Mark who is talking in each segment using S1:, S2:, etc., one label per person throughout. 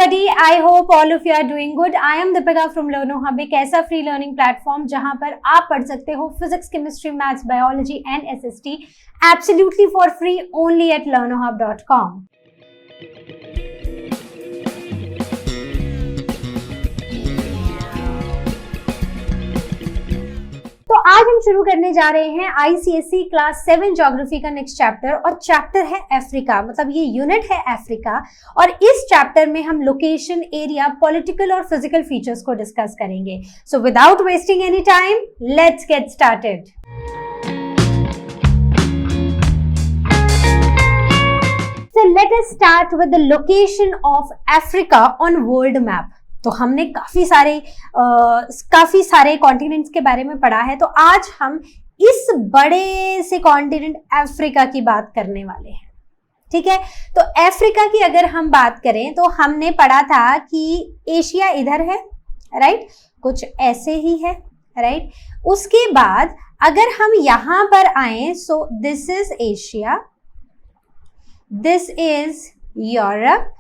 S1: everybody, I hope all of you are doing good. I am Deepika from LearnoHub, एक ऐसा free learning platform जहां पर आप पढ़ सकते हो physics, chemistry, maths, biology and SST absolutely for free only at learnohub.com। तो आज हम शुरू करने जा रहे हैं आईसीएसई क्लास 7 ज्योग्राफी का नेक्स्ट चैप्टर, और चैप्टर है अफ्रीका, मतलब ये यूनिट है अफ्रीका। और इस चैप्टर में हम लोकेशन, एरिया, पॉलिटिकल और फिजिकल फीचर्स को डिस्कस करेंगे। So without wasting any time, let's get started. So let us start with the location of Africa on world map। तो हमने काफी सारे कॉन्टिनेंट्स के बारे में पढ़ा है, तो आज हम इस बड़े से कॉन्टिनेंट अफ्रीका की बात करने वाले हैं। ठीक है, तो अफ्रीका की अगर हम बात करें तो हमने पढ़ा था कि एशिया इधर है, राइट, कुछ ऐसे ही है, राइट। उसके बाद अगर हम यहां पर आए, so this is Asia, this is Europe,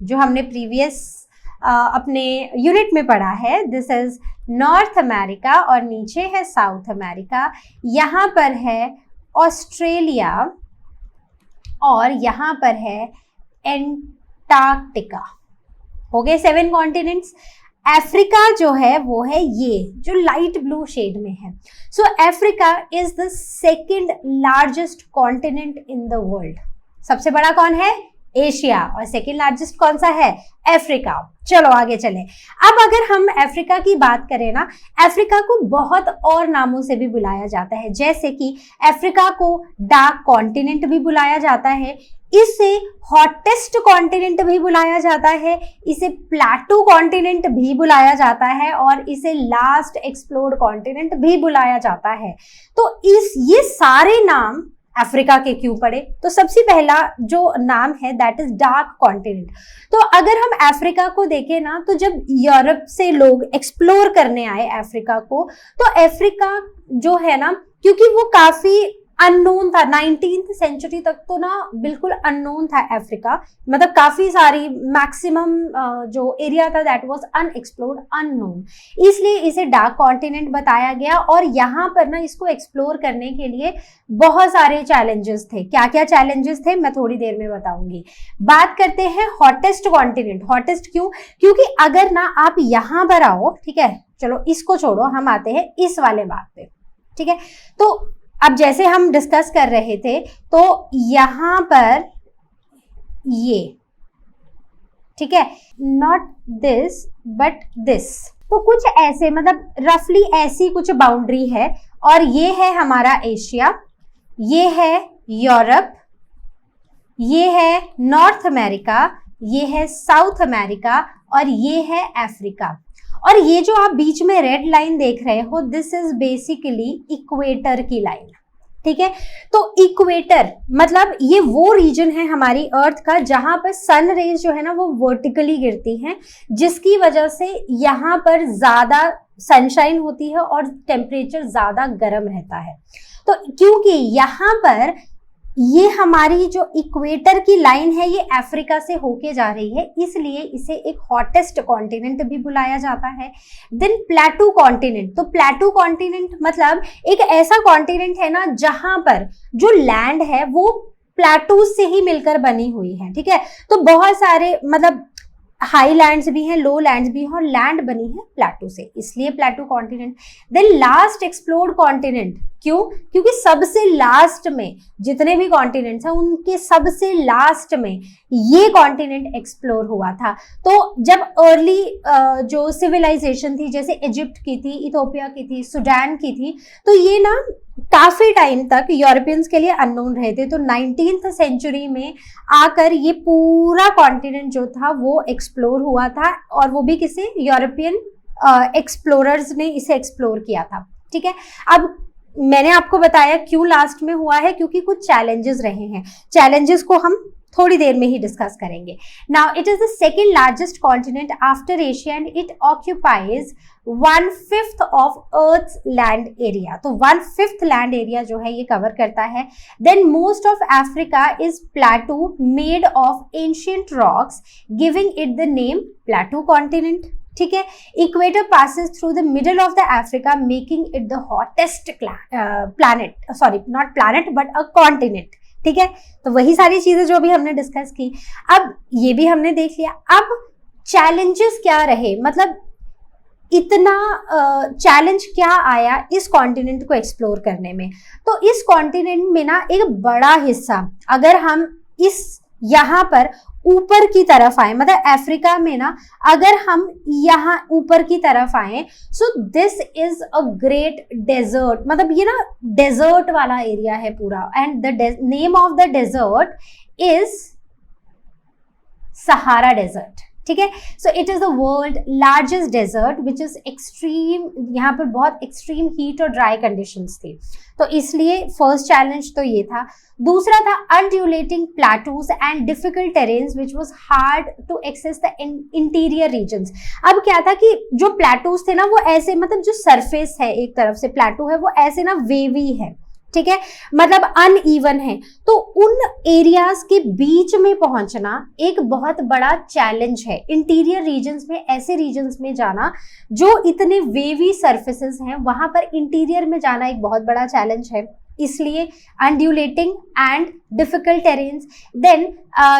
S1: जो हमने प्रीवियस अपने यूनिट में पढ़ा है, दिस इज नॉर्थ अमेरिका, और नीचे है साउथ अमेरिका। यहाँ पर है ऑस्ट्रेलिया और यहाँ पर है एंटार्क्टिका। हो गए 7 कॉन्टिनेंट्स। अफ्रीका जो है वो है ये जो लाइट ब्लू शेड में है। So Africa is the second largest continent in the world. सबसे बड़ा कौन है? एशिया, और सेकेंड लार्जेस्ट कौन सा है? अफ्रीका। चलो आगे चले। अब अगर हम अफ्रीका की बात करें ना, अफ्रीका को बहुत और नामों से भी बुलाया जाता है, जैसे कि अफ्रीका को डार्क कॉन्टिनेंट भी बुलाया जाता है, इसे हॉटेस्ट कॉन्टिनेंट भी बुलाया जाता है, इसे प्लेटू कॉन्टिनेंट भी बुलाया जाता है, और इसे लास्ट एक्सप्लोर्ड कॉन्टिनेंट भी बुलाया जाता है। तो ये सारे नाम अफ्रीका के क्यों पड़े? तो सबसे पहला जो नाम है दैट इज डार्क कॉन्टिनेंट। तो अगर हम अफ्रीका को देखें ना, तो जब यूरोप से लोग एक्सप्लोर करने आए अफ्रीका को, तो अफ्रीका जो है ना, क्योंकि वो काफी अननोन था, 19th सेंचुरी तक तो ना बिल्कुल अननोन था अफ्रीका, मतलब काफी सारी मैक्सिमम जो एरिया था दैट वाज अनएक्सप्लोर्ड, अननोन, इसलिए इसे डार्क कॉन्टिनेंट बताया गया। और यहाँ पर ना इसको एक्सप्लोर करने के लिए बहुत सारे चैलेंजेस थे। क्या क्या चैलेंजेस थे मैं थोड़ी देर में बताऊंगी। बात करते हैं हॉटेस्ट कॉन्टिनेंट। हॉटेस्ट क्यों? क्योंकि अगर ना आप यहाँ पर आओ, ठीक है, चलो इसको छोड़ो, हम आते हैं इस वाले बात पे, ठीक है। तो अब जैसे हम डिस्कस कर रहे थे, तो यहां पर ये, ठीक है, नॉट दिस बट दिस, तो कुछ ऐसे, मतलब रफली ऐसी कुछ बाउंड्री है। और ये है हमारा एशिया, ये है यूरोप, ये है नॉर्थ अमेरिका, ये है साउथ अमेरिका, और ये है अफ्रीका। और ये जो आप बीच में रेड लाइन देख रहे हो, दिस इज बेसिकली इक्वेटर की लाइन, ठीक है। तो इक्वेटर मतलब ये वो रीजन है हमारी अर्थ का जहां पर सन रेज जो है ना वो वर्टिकली गिरती हैं, जिसकी वजह से यहाँ पर ज्यादा सनशाइन होती है और टेम्परेचर ज्यादा गर्म रहता है। तो क्योंकि यहाँ पर ये हमारी जो इक्वेटर की लाइन है ये अफ्रीका से होके जा रही है, इसलिए इसे एक हॉटेस्ट कॉन्टिनेंट भी बुलाया जाता है। Then plateau continent. तो प्लेटू कॉन्टिनेंट मतलब एक ऐसा कॉन्टिनेंट है ना जहां पर जो लैंड है वो प्लेटू से ही मिलकर बनी हुई है, ठीक है। तो बहुत सारे मतलब हाई लैंड्स भी हैं, लो लैंड्स भी हैं, और लैंड बनी है प्लेटू से, इसलिए plateau continent. Then last explored continent. क्यों? क्योंकि सबसे लास्ट में जितने भी कॉन्टिनेंट्स हैं उनके सबसे लास्ट में ये कॉन्टिनेंट एक्सप्लोर हुआ था। तो जब अर्ली जो सिविलाइजेशन थी, जैसे इजिप्ट की थी, इथोपिया की थी, सूडान की थी, तो ये ना काफी टाइम तक यूरोपियंस के लिए अननोन रहे थे। तो 19th सेंचुरी में आकर ये पूरा कॉन्टिनेंट जो था वो एक्सप्लोर हुआ था, और वो भी किसी यूरोपियन एक्सप्लोरर्स ने इसे एक्सप्लोर किया था, ठीक है। अब मैंने आपको बताया क्यों लास्ट में हुआ है, क्योंकि कुछ चैलेंजेस रहे हैं। चैलेंजेस को हम थोड़ी देर में ही डिस्कस करेंगे. Now it is the second largest continent after Asia and it occupies 1/5 of earth land area. तो 1/5 लैंड एरिया जो है ये कवर करता है. Then most of Africa is plateau made of ancient rocks giving it the name plateau continent. ठीक है. Equator passes through the middle of the Africa making it the hottest planet, sorry not planet but a continent. ठीक है. तो वही सारी चीजें जो भी हमने डिस्कस की, अब ये भी हमने देख लिया. अब चैलेंजेस क्या रहे, मतलब इतना चैलेंज क्या आया इस कॉन्टिनेंट को एक्सप्लोर करने में. तो इस कॉन्टिनेंट में ना एक बड़ा हिस्सा, अगर हम इस यहाँ पर ऊपर की तरफ आए, मतलब अफ्रीका में ना अगर हम यहाँ ऊपर की तरफ आए, so this is a great desert. मतलब ये ना डेजर्ट वाला एरिया है पूरा. And the name of the desert is Sahara desert. ठीक है. So it is the world largest desert which is extreme. यहाँ पर बहुत एक्सट्रीम हीट और ड्राई कंडीशंस थी, तो इसलिए फर्स्ट चैलेंज तो ये था. दूसरा था undulating plateaus and difficult terrains which was hard to access the interior regions. अब क्या था कि जो प्लेटूज थे ना वो ऐसे, मतलब जो सरफेस है एक तरफ से प्लेटू है वो ऐसे ना वेवी है. ठीक है. मतलब अनइवन है. तो उन एरियाज के बीच में पहुंचना एक बहुत बड़ा चैलेंज है. इंटीरियर रीजन्स में, ऐसे रीजन्स में जाना जो इतने वेवी सरफेसेस हैं, वहां पर इंटीरियर में जाना एक बहुत बड़ा चैलेंज है. इसलिए undulating and difficult terrains. Then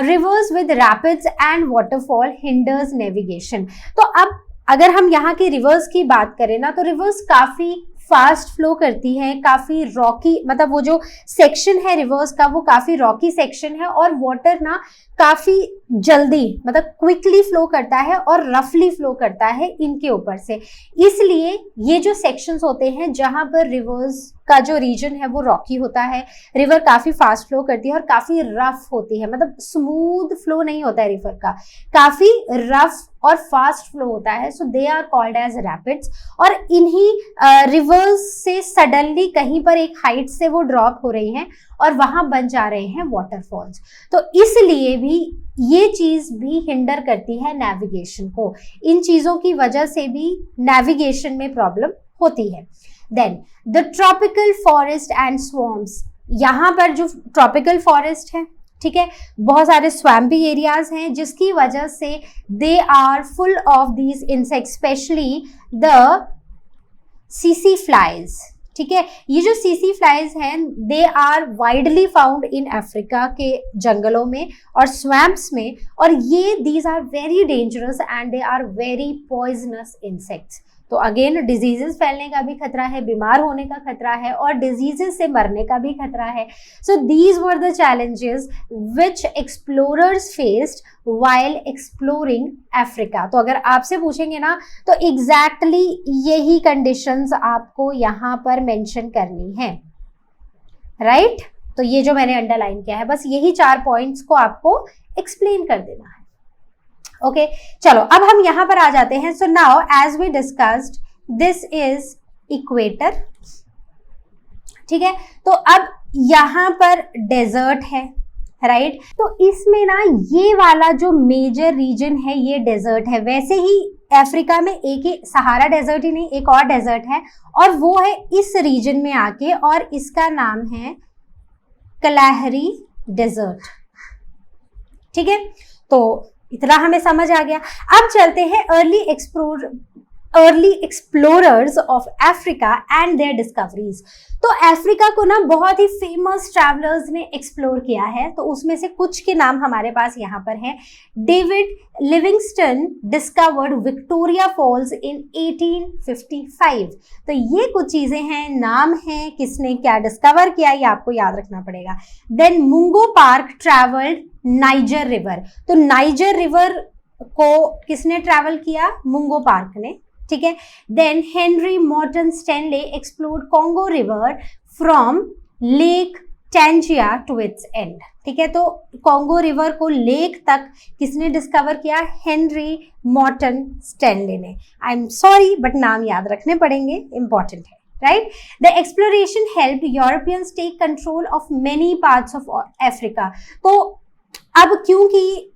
S1: rivers with rapids and waterfall hinders navigation. तो अब अगर हम यहाँ के रिवर्स की बात करें ना, तो रिवर्स काफी फास्ट फ्लो करती है, काफी रॉकी, मतलब वो जो सेक्शन है रिवर्स का वो काफी रॉकी सेक्शन है, और वाटर ना काफी जल्दी, मतलब क्विकली फ्लो करता है और रफली फ्लो करता है इनके ऊपर से. इसलिए ये जो सेक्शंस होते हैं जहां पर रिवर्स का जो रीजन है वो रॉकी होता है, रिवर काफी फास्ट फ्लो करती है और काफी रफ होती है. मतलब स्मूथ फ्लो नहीं होता है रिवर का, काफी रफ और फास्ट फ्लो होता है. So they are called as rapids. और इन्हीं रिवर्स से सडनली कहीं पर एक हाइट से वो ड्रॉप हो रही हैं और वहां बन जा रहे हैं वाटरफॉल्स. तो इसलिए भी ये चीज भी हिंडर करती है नेविगेशन को. इन चीजों की वजह से भी नेविगेशन में प्रॉब्लम होती है. Then the tropical forest and swamps. यहाँ पर जो ट्रॉपिकल फॉरेस्ट है, ठीक है, बहुत सारे स्वैम्पी एरियाज हैं जिसकी वजह से they are full of these insects, specially the सीसी फ्लाइज. ठीक है. ये जो सीसी फ्लाइज हैं they are widely found in Africa के जंगलों में और स्वैम्प्स में, और ये these are very dangerous and they are very poisonous insects. तो अगेन डिजीजेस फैलने का भी खतरा है, बीमार होने का खतरा है और डिजीजेस से मरने का भी खतरा है. So these were the challenges which explorers faced while exploring Africa. तो अगर आपसे पूछेंगे ना तो एग्जैक्टली यही कंडीशंस आपको यहाँ पर मेंशन करनी है, राइट. तो ये जो मैंने अंडरलाइन किया है, बस यही 4 पॉइंट्स को आपको एक्सप्लेन कर देना है. ओके, चलो अब हम यहाँ पर आ जाते हैं. So now as we discussed this is equator. ठीक है. तो अब यहाँ पर डेजर्ट है, राइट. तो इसमें ना ये वाला जो मेजर रीजन है ये डेजर्ट है. वैसे ही अफ्रीका में एक ही सहारा डेजर्ट ही नहीं, एक और डेजर्ट है और वो है इस रीजन में आके, और इसका नाम है कलाहरी डेजर्ट. ठीक है. तो इतना हमें समझ आ गया. अब चलते हैं early explorers of Africa and their discoveries. तो अफ्रीका को ना बहुत ही फेमस ट्रैवलर्स ने एक्सप्लोर किया है, तो उसमें से कुछ के नाम हमारे पास यहाँ पर हैं. David Livingstone discovered Victoria falls in 1855. तो ये कुछ चीजें हैं, नाम हैं, किसने क्या डिस्कवर किया ये आपको याद रखना पड़ेगा. Then Mungo Park travelled Niger River. तो नाइजर रिवर को किसने ट्रैवल किया? मुंगो पार्क ने. ठीक है. Then Henry Morton Stanley explored Congo River from Lake टेंजिया टू इट्स एंड. ठीक है. तो कॉन्गो रिवर को लेक तक किसने डिस्कवर किया? हेनरी मॉर्टन स्टैनले ने. आई एम सॉरी बट नाम याद रखने पड़ेंगे, इंपॉर्टेंट है, right. The exploration helped Europeans take control of many parts of Africa. तो अब क्योंकि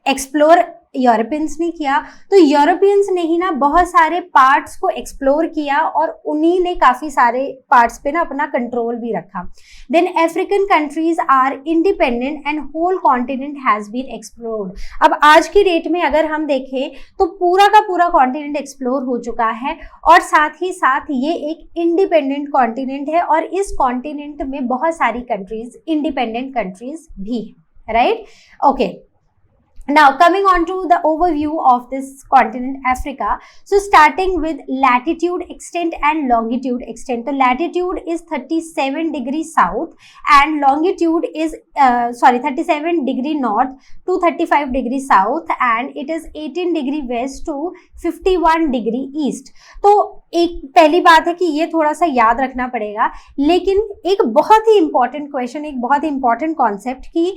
S1: एक्सप्लोर यूरोपियंस ने किया, तो यूरोपियंस ने ही ना बहुत सारे पार्ट्स को एक्सप्लोर किया और उन्हीं ने काफी सारे पार्ट्स पे ना अपना कंट्रोल भी रखा। Then African countries are independent and whole continent has been explored. अब आज की डेट में अगर हम देखें तो पूरा का पूरा कॉन्टिनेंट एक्सप्लोर हो चुका है और साथ ही साथ ये एक इंडिपेंडेंट कॉन्टिनेंट है और इस कॉन्टिनेंट में बहुत सारी कंट्रीज इंडिपेंडेंट कंट्रीज भी है, right? Okay, now coming on to the overview of this continent Africa. So starting with latitude extent and longitude extent. So latitude is 37 degree south and longitude is 37 degree north to 35 degree south and it is 18 degree west to 51 degree east. तो एक पहली बात है कि ये थोड़ा सा याद रखना पड़ेगा, लेकिन एक बहुत ही इंपॉर्टेंट क्वेश्चन, एक बहुत ही इंपॉर्टेंट कॉन्सेप्ट कि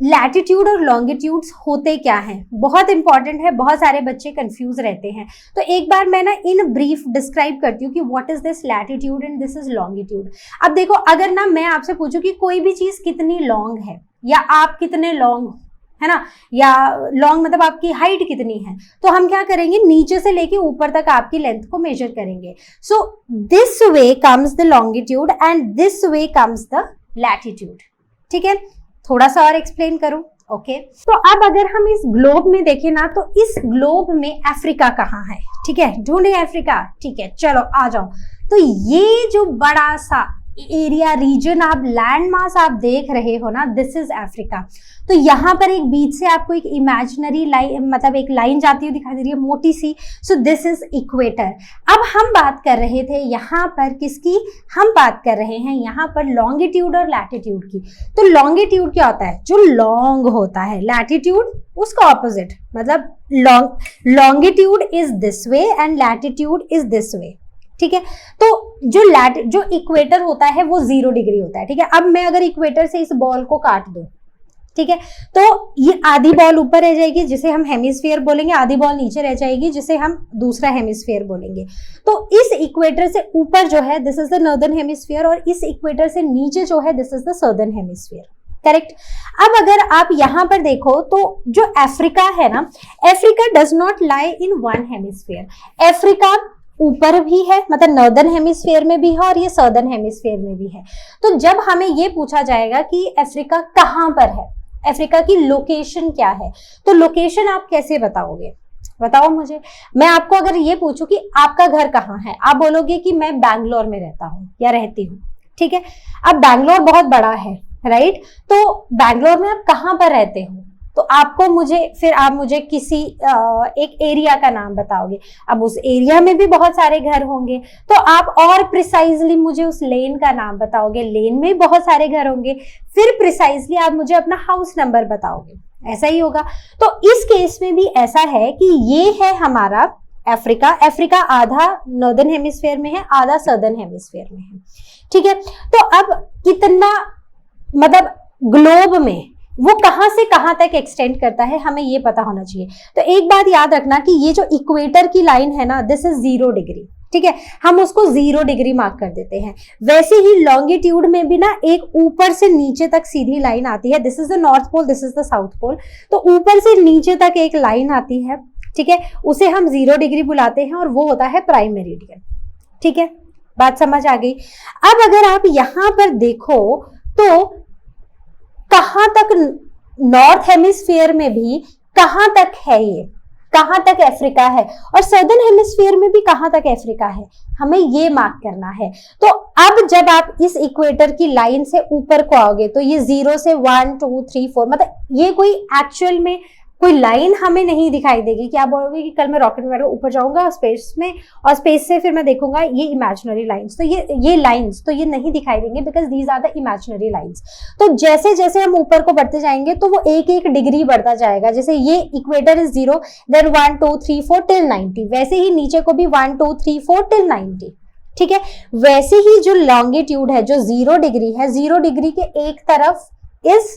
S1: लैटिट्यूड और लॉन्गिट्यूड्स होते क्या हैं, बहुत इंपॉर्टेंट है, बहुत सारे बच्चे कंफ्यूज रहते हैं। तो एक बार मैं ना इन ब्रीफ डिस्क्राइब करती हूँ कि what is this latitude and this is longitude. अब देखो, अगर ना मैं आपसे पूछूं कि कोई भी चीज कितनी लॉन्ग है या आप कितने लॉन्ग है ना, या लॉन्ग मतलब आपकी हाइट कितनी है, तो हम क्या करेंगे, नीचे से लेके ऊपर तक आपकी लेंथ को मेजर करेंगे। So this way comes the longitude and this way comes the latitude. ठीक है, थोड़ा सा और एक्सप्लेन करूं। ओके, तो अब अगर हम इस ग्लोब में देखें ना, तो इस ग्लोब में अफ्रीका कहाँ है? ठीक है, ढूंढे अफ्रीका। ठीक है, चलो आ जाओ। तो ये जो बड़ा सा एरिया, रीजन, आप लैंड मास आप देख रहे हो ना, दिस इज अफ्रीका। तो यहाँ पर एक बीच से आपको एक इमेजिनरी लाइन, मतलब एक लाइन जाती हुई दिखाई दे रही है, मोटी सी। So this is equator. अब हम बात कर रहे थे यहाँ पर किसकी? हम बात कर रहे हैं यहाँ पर लॉन्गिट्यूड और लैटिट्यूड की। तो लॉन्गिट्यूड क्या होता है? जो लॉन्ग होता है। लैटिट्यूड उसका ऑपोजिट, मतलब longitude is this way and latitude is this way. ठीक है, तो जो इक्वेटर होता है वो 0 डिग्री होता है। ठीक है, अब मैं अगर इक्वेटर से इस बॉल को काट दूं, ठीक है, तो ये आधी बॉल ऊपर रह जाएगी जिसे हम हेमिस्फीयर बोलेंगे, आधी बॉल नीचे रह जाएगी जिसे हम दूसरा हेमिस्फीयर बोलेंगे। तो इस इक्वेटर से ऊपर जो है this is the northern hemisphere और इस इक्वेटर से नीचे जो है this is the southern hemisphere. Correct. अब अगर आप यहां पर देखो तो जो अफ्रीका है ना, Africa does not lie in one hemisphere. Africa ऊपर भी है, मतलब नॉर्दर्न हेमिस्फीयर में भी है और ये सदर्न हेमिस्फीयर में भी है। तो जब हमें ये पूछा जाएगा कि अफ्रीका कहां पर है, अफ्रीका की लोकेशन क्या है, तो लोकेशन आप कैसे बताओगे? बताओ मुझे। मैं आपको अगर ये पूछूं कि आपका घर कहाँ है, आप बोलोगे कि मैं बैंगलोर में रहता हूँ या रहती हूँ। ठीक है, अब बैंगलोर बहुत बड़ा है, राइट? तो बैंगलोर में आप कहाँ पर रहते हो, तो आपको आप मुझे किसी एक एरिया का नाम बताओगे। अब उस एरिया में भी बहुत सारे घर होंगे, तो आप और प्रिसाइजली मुझे उस लेन का नाम बताओगे, लेन में बहुत सारे घर होंगे, फिर प्रिसाइजली आप मुझे अपना हाउस नंबर बताओगे। ऐसा ही होगा। तो इस केस में भी ऐसा है कि ये है हमारा अफ्रीका। अफ्रीका आधा नॉर्दर्न हेमिस्फीयर में है, आधा सदर्न हेमिस्फीयर में है। ठीक है, तो अब कितना, मतलब ग्लोब में वो कहां से कहां तक एक्सटेंड करता है, हमें ये पता होना चाहिए। तो एक बात याद रखना कि ये जो इक्वेटर की लाइन है ना, दिस इज 0 डिग्री। ठीक है, हम उसको 0 डिग्री मार्क कर देते हैं। वैसे ही लॉन्गिट्यूड में भी ना एक ऊपर से नीचे तक सीधी लाइन आती है, this is the north pole, this is the south pole. तो ऊपर से नीचे तक एक लाइन आती है, ठीक है, उसे हम 0 डिग्री बुलाते हैं और वो होता है प्राइम मेरिडियन। ठीक है, बात समझ आ गई। अब अगर आप यहां पर देखो तो कहां तक नॉर्थ हेमिस्फीयर में भी कहां तक है, ये कहां तक अफ्रीका है, और सदर्न हेमिस्फीयर में भी कहां तक अफ्रीका है, हमें ये मार्क करना है। तो अब जब आप इस इक्वेटर की लाइन से ऊपर को आओगे तो ये 0 से 1 2 3 4, मतलब ये कोई एक्चुअल में कोई लाइन हमें नहीं दिखाई देगी कि आप बोलोगे कि कल मैं रॉकेट में ऊपर जाऊंगा स्पेस में और स्पेस से फिर मैं देखूंगा ये इमेजिनरी लाइंस, तो ये लाइंस तो ये नहीं दिखाई देंगे, because these are the imaginary lines. तो जैसे जैसे हम ऊपर को बढ़ते जाएंगे तो वो एक एक डिग्री बढ़ता जाएगा। जैसे ये इक्वेटर इज 0, देन 1 2 3 4 टिल 90, वैसे ही नीचे को भी 1 2 3 4 टिल 90। ठीक है, वैसे ही जो लॉन्गिट्यूड है जो 0 डिग्री है, 0 डिग्री के एक तरफ इज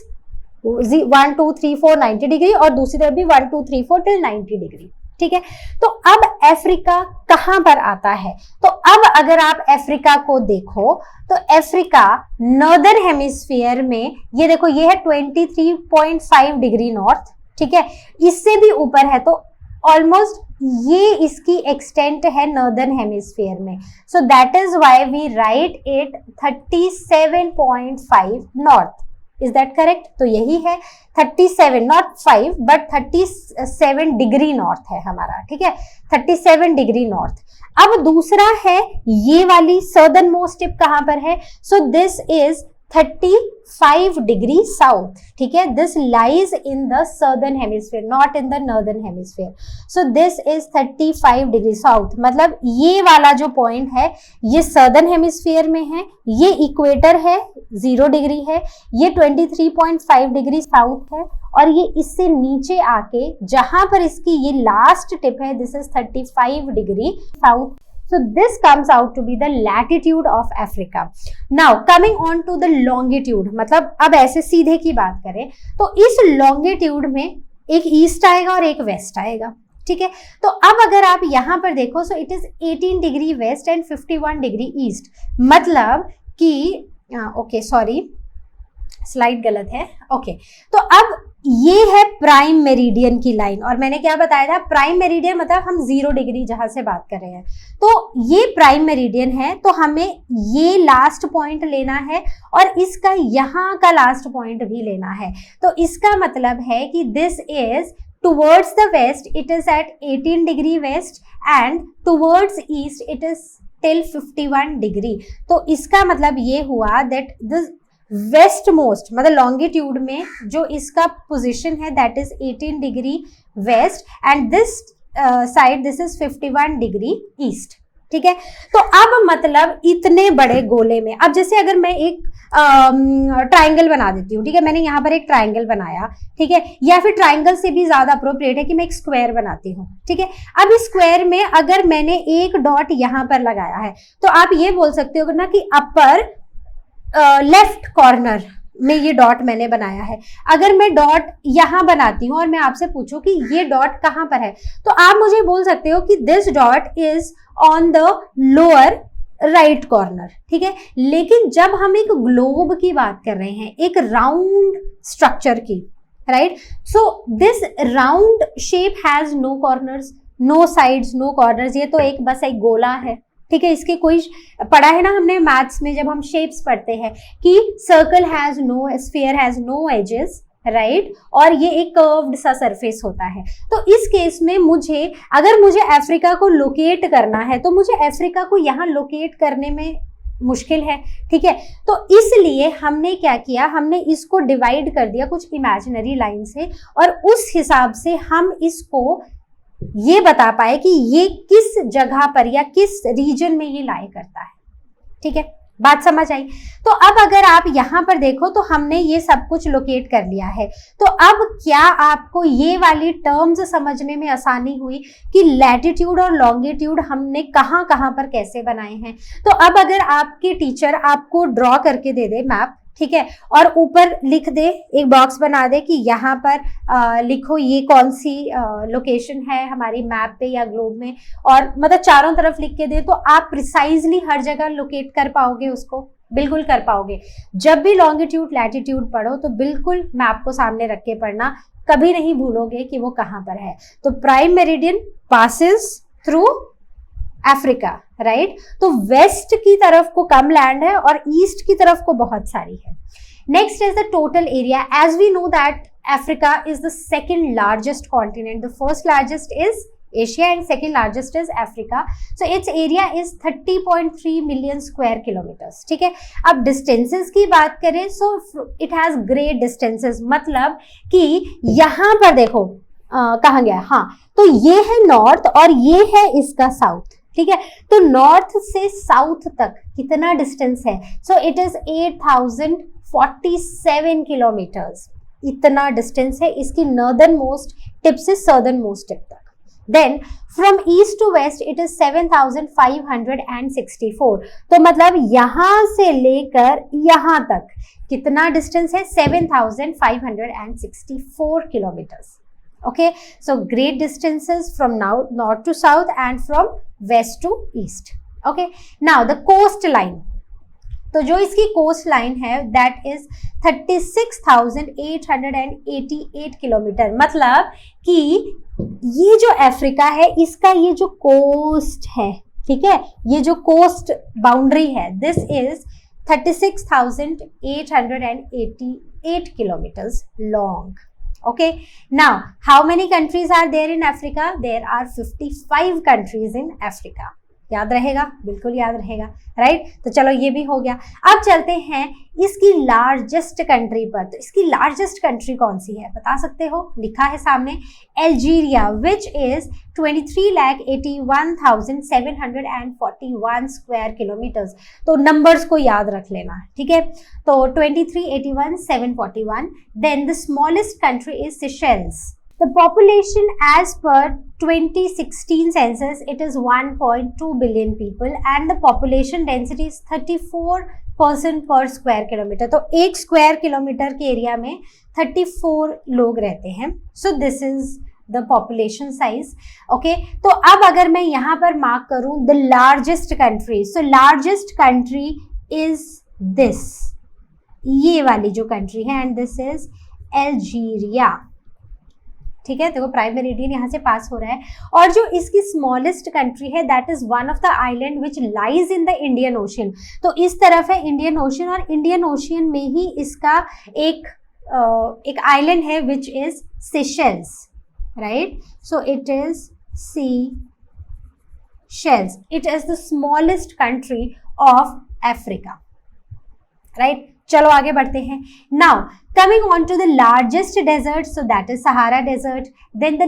S1: 1 2 3 4 90 डिग्री और दूसरी तरफ भी 1 2 3 4 टिल 90 डिग्री। ठीक है। तो अब अफ्रीका कहां पर आता है? तो अब अगर आप अफ्रीका को देखो तो अफ्रीका नॉर्दर्न हेमिस्फीयर में, ये देखो ये है 23.5 डिग्री नॉर्थ, ठीक है, इससे भी ऊपर है, तो ऑलमोस्ट ये इसकी एक्सटेंट है नॉर्दर्न हेमिस्फीयर में। So that is why we write it 37.5 north. Is that correct? तो यही है 37, नॉट 5 बट 37 डिग्री नॉर्थ है हमारा, ठीक है, 37 डिग्री नॉर्थ। अब दूसरा है ये वाली सदर्न मोस्ट टिप कहां पर है? So this is 35 degree south, ठीक है, this lies in the southern hemisphere, not in the northern hemisphere. So this is 35 degree south, मतलब ये वाला जो पॉइंट है ये सदर्न हेमिस्फीयर में है, ये इक्वेटर है 0 डिग्री है, ये 23.5 डिग्री साउथ है, और ये इससे नीचे आके जहां पर इसकी ये लास्ट टिप है this is 35 degree south. So this comes out to be the latitude of Africa. Now coming on to the longitude, मतलब अब ऐसे सीधे की बात करें तो इस longitude में एक ईस्ट आएगा और एक वेस्ट आएगा, ठीक है। तो अब अगर आप यहां पर देखो सो it is 18 degree west and 51 degree east, मतलब कि ओके सॉरी स्लाइड गलत है, ओके। तो अब ये है प्राइम मेरिडियन की लाइन, और मैंने क्या बताया था, प्राइम मेरिडियन मतलब हम 0 डिग्री जहां से बात कर रहे हैं, तो ये प्राइम मेरिडियन है, तो हमें ये लास्ट पॉइंट लेना है और इसका यहाँ का लास्ट पॉइंट भी लेना है। तो इसका मतलब है कि this is towards the west it is at 18 degree west and towards east it is till 51 degree. तो इसका मतलब ये हुआ दैट दिस वेस्ट मोस्ट मतलब लॉन्गिट्यूड में जो इसका पोजीशन है that is 18 degree west and this side this is 51 degree east, ठीक है। तो अब मतलब इतने बड़े गोले में, अब जैसे अगर मैं एक ट्राइंगल बना देती हूँ, ठीक है, मैंने यहाँ पर एक ट्राइंगल बनाया, ठीक है, या फिर ट्राइंगल से भी ज्यादा अप्रोप्रिएट है कि मैं एक स्क्वायर बनाती हूँ, ठीक है। अब इस स्क्वायर में अगर मैंने एक डॉट यहाँ पर लगाया है तो आप ये बोल सकते हो ना कि अपर लेफ्ट कॉर्नर में ये डॉट मैंने बनाया है। अगर मैं डॉट यहां बनाती हूं और मैं आपसे पूछूं कि ये डॉट कहां पर है, तो आप मुझे बोल सकते हो कि this dot is on the lower right corner, ठीक है। लेकिन जब हम एक ग्लोब की बात कर रहे हैं, एक राउंड स्ट्रक्चर की, right, so this round shape has no corners, no sides, no corners, ये तो एक बस एक गोला है, ठीक है। इसके कोई पढ़ा है ना हमने मैथ्स में जब हम शेप्स पढ़ते हैं कि circle has no, sphere has no edges, right, और ये एक कर्व्ड सा सरफेस होता है। तो इस केस में मुझे अगर मुझे अफ्रीका को लोकेट करना है तो मुझे अफ्रीका को यहाँ लोकेट करने में मुश्किल है, ठीक है। तो इसलिए हमने क्या किया, हमने इसको डिवाइड कर दिया कुछ इमेजिनरी लाइन से, और उस हिसाब से हम इसको ये बता पाए कि ये किस जगह पर या किस रीजन में ये लाई करता है, ठीक है, बात समझ आई। तो अब अगर आप यहां पर देखो तो हमने ये सब कुछ लोकेट कर लिया है। तो अब क्या आपको ये वाली टर्म्स समझने में आसानी हुई कि लैटिट्यूड और लॉन्गिट्यूड हमने कहां कहां पर कैसे बनाए हैं? तो अब अगर आपके टीचर आपको ड्रॉ करके दे दे मैप, ठीक है, और ऊपर लिख दे, एक बॉक्स बना दे कि यहाँ पर लिखो ये कौन सी लोकेशन है हमारी मैप पे या ग्लोब में, और मतलब चारों तरफ लिख के दे, तो आप प्रिसाइजली हर जगह लोकेट कर पाओगे उसको, बिल्कुल कर पाओगे। जब भी लॉन्गिट्यूड लैटिट्यूड पढ़ो तो बिल्कुल मैप को सामने रख के पढ़ना, कभी नहीं भूलोगे कि वो कहाँ पर है। तो prime meridian passes through Africa, right. तो वेस्ट की तरफ को कम लैंड है और ईस्ट की तरफ को बहुत सारी है। Next is the total area. As we know that Africa is the second largest continent, the first largest is Asia and second largest is Africa. So its area is 30.3 million square kilometres, ठीक है। अब distances की बात करें so it has great distances, मतलब कि यहाँ पर देखो कहाँ गया, हाँ, तो ये है नॉर्थ और ये है इसका साउथ, ठीक है। तो नॉर्थ से साउथ तक कितना डिस्टेंस है? सो इट इज 8047 किलोमीटर्स, इतना डिस्टेंस है इसकी नॉर्दर्न मोस्ट टिप से सदर्न मोस्ट टिप तक। Then from east to west it is 7564, तो मतलब यहां से लेकर यहां तक कितना डिस्टेंस है? 7564 kilometres, Okay, so great distances from now north to south and from west to east. Okay, now the coastline. तो जो इसकी कोस्ट लाइन है दैट इज 36,888 किलोमीटर, मतलब कि ये जो अफ्रीका है इसका ये जो कोस्ट है, ठीक है, ये जो कोस्ट बाउंड्री है this is 36,888 kilometers long. Okay, now how many countries are there in Africa? There are 55 countries in Africa. याद रहेगा, बिल्कुल याद रहेगा, राइट। तो चलो ये भी हो गया। अब चलते हैं इसकी लार्जेस्ट कंट्री पर। तो इसकी लार्जेस्ट कंट्री कौन सी है बता सकते हो? लिखा है सामने Algeria, which is 23,81,741 square kilometres. तो नंबर्स को याद रख लेना, ठीक है। तो 23,81,741। Then the smallest country is Seychelles. The population as per 2016 census, it is 1.2 billion people and the population density is 34% per square kilometer. तो एक स्क्वायर किलोमीटर के एरिया में 34 लोग रहते हैं. So this is the population size. Okay, तो अब अगर मैं यहाँ पर मार्क करूँ the largest country, so largest country is this, ये वाली जो कंट्री है, and this is Algeria. ठीक है, देखो प्राइम मेरिडियन यहाँ से पास हो रहा है। और जो इसकी स्मॉलेस्ट कंट्री है that is one of the island which lies in the Indian ocean. तो इस तरफ है इंडियन ओशियन और इंडियन ओशियन में ही इसका एक आइलैंड है which is Seychelles, right. So it is Seychelles, it is the smallest country of Africa, right. चलो आगे बढ़ते हैं। Now coming on to the largest desert, so that is Sahara Desert. Then the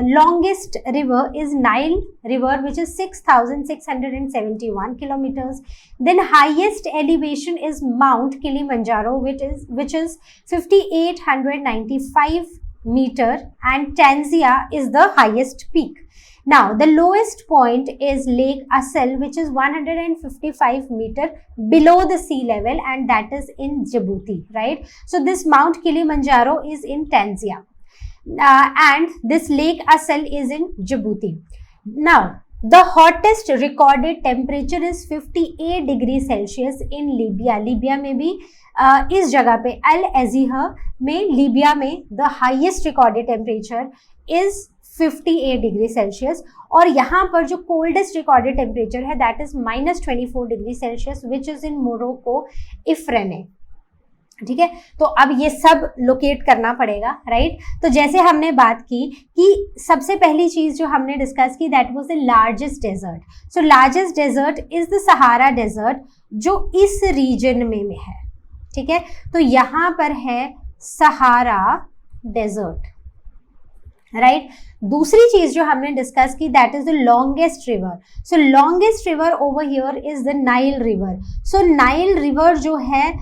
S1: longest river is Nile River, which is 6,671 kilometers. Then highest elevation is Mount Kilimanjaro, which is 5,895 meter, and Tanzania is the highest peak. Now the lowest point is Lake Assal, which is 155 meter below the sea level, and that is in Djibouti, right? So this Mount Kilimanjaro is in Tanzania, and this Lake Assal is in Djibouti. Now the hottest recorded temperature is 58 degrees Celsius in Libya. Libya में भी इस जगह पे अल अज़ीहा में, Libya में the highest recorded temperature is 58 degree Celsius. और यहाँ पर जो कोल्डेस्ट रिकॉर्डेड टेम्परेचर है that is -24 degree Celsius which is in Morocco Ifrane, ठीक है। तो अब ये सब लोकेट करना पड़ेगा, राइट। तो जैसे हमने बात की कि सबसे पहली चीज जो हमने डिस्कस की that was the largest desert. So largest desert is the Sahara desert जो इस रीजन में है, ठीक है। तो यहाँ पर है सहारा डेजर्ट, राइट। दूसरी चीज जो हमने डिस्कस की that is the longest river. So longest river over here is the Nile river. So Nile river जो है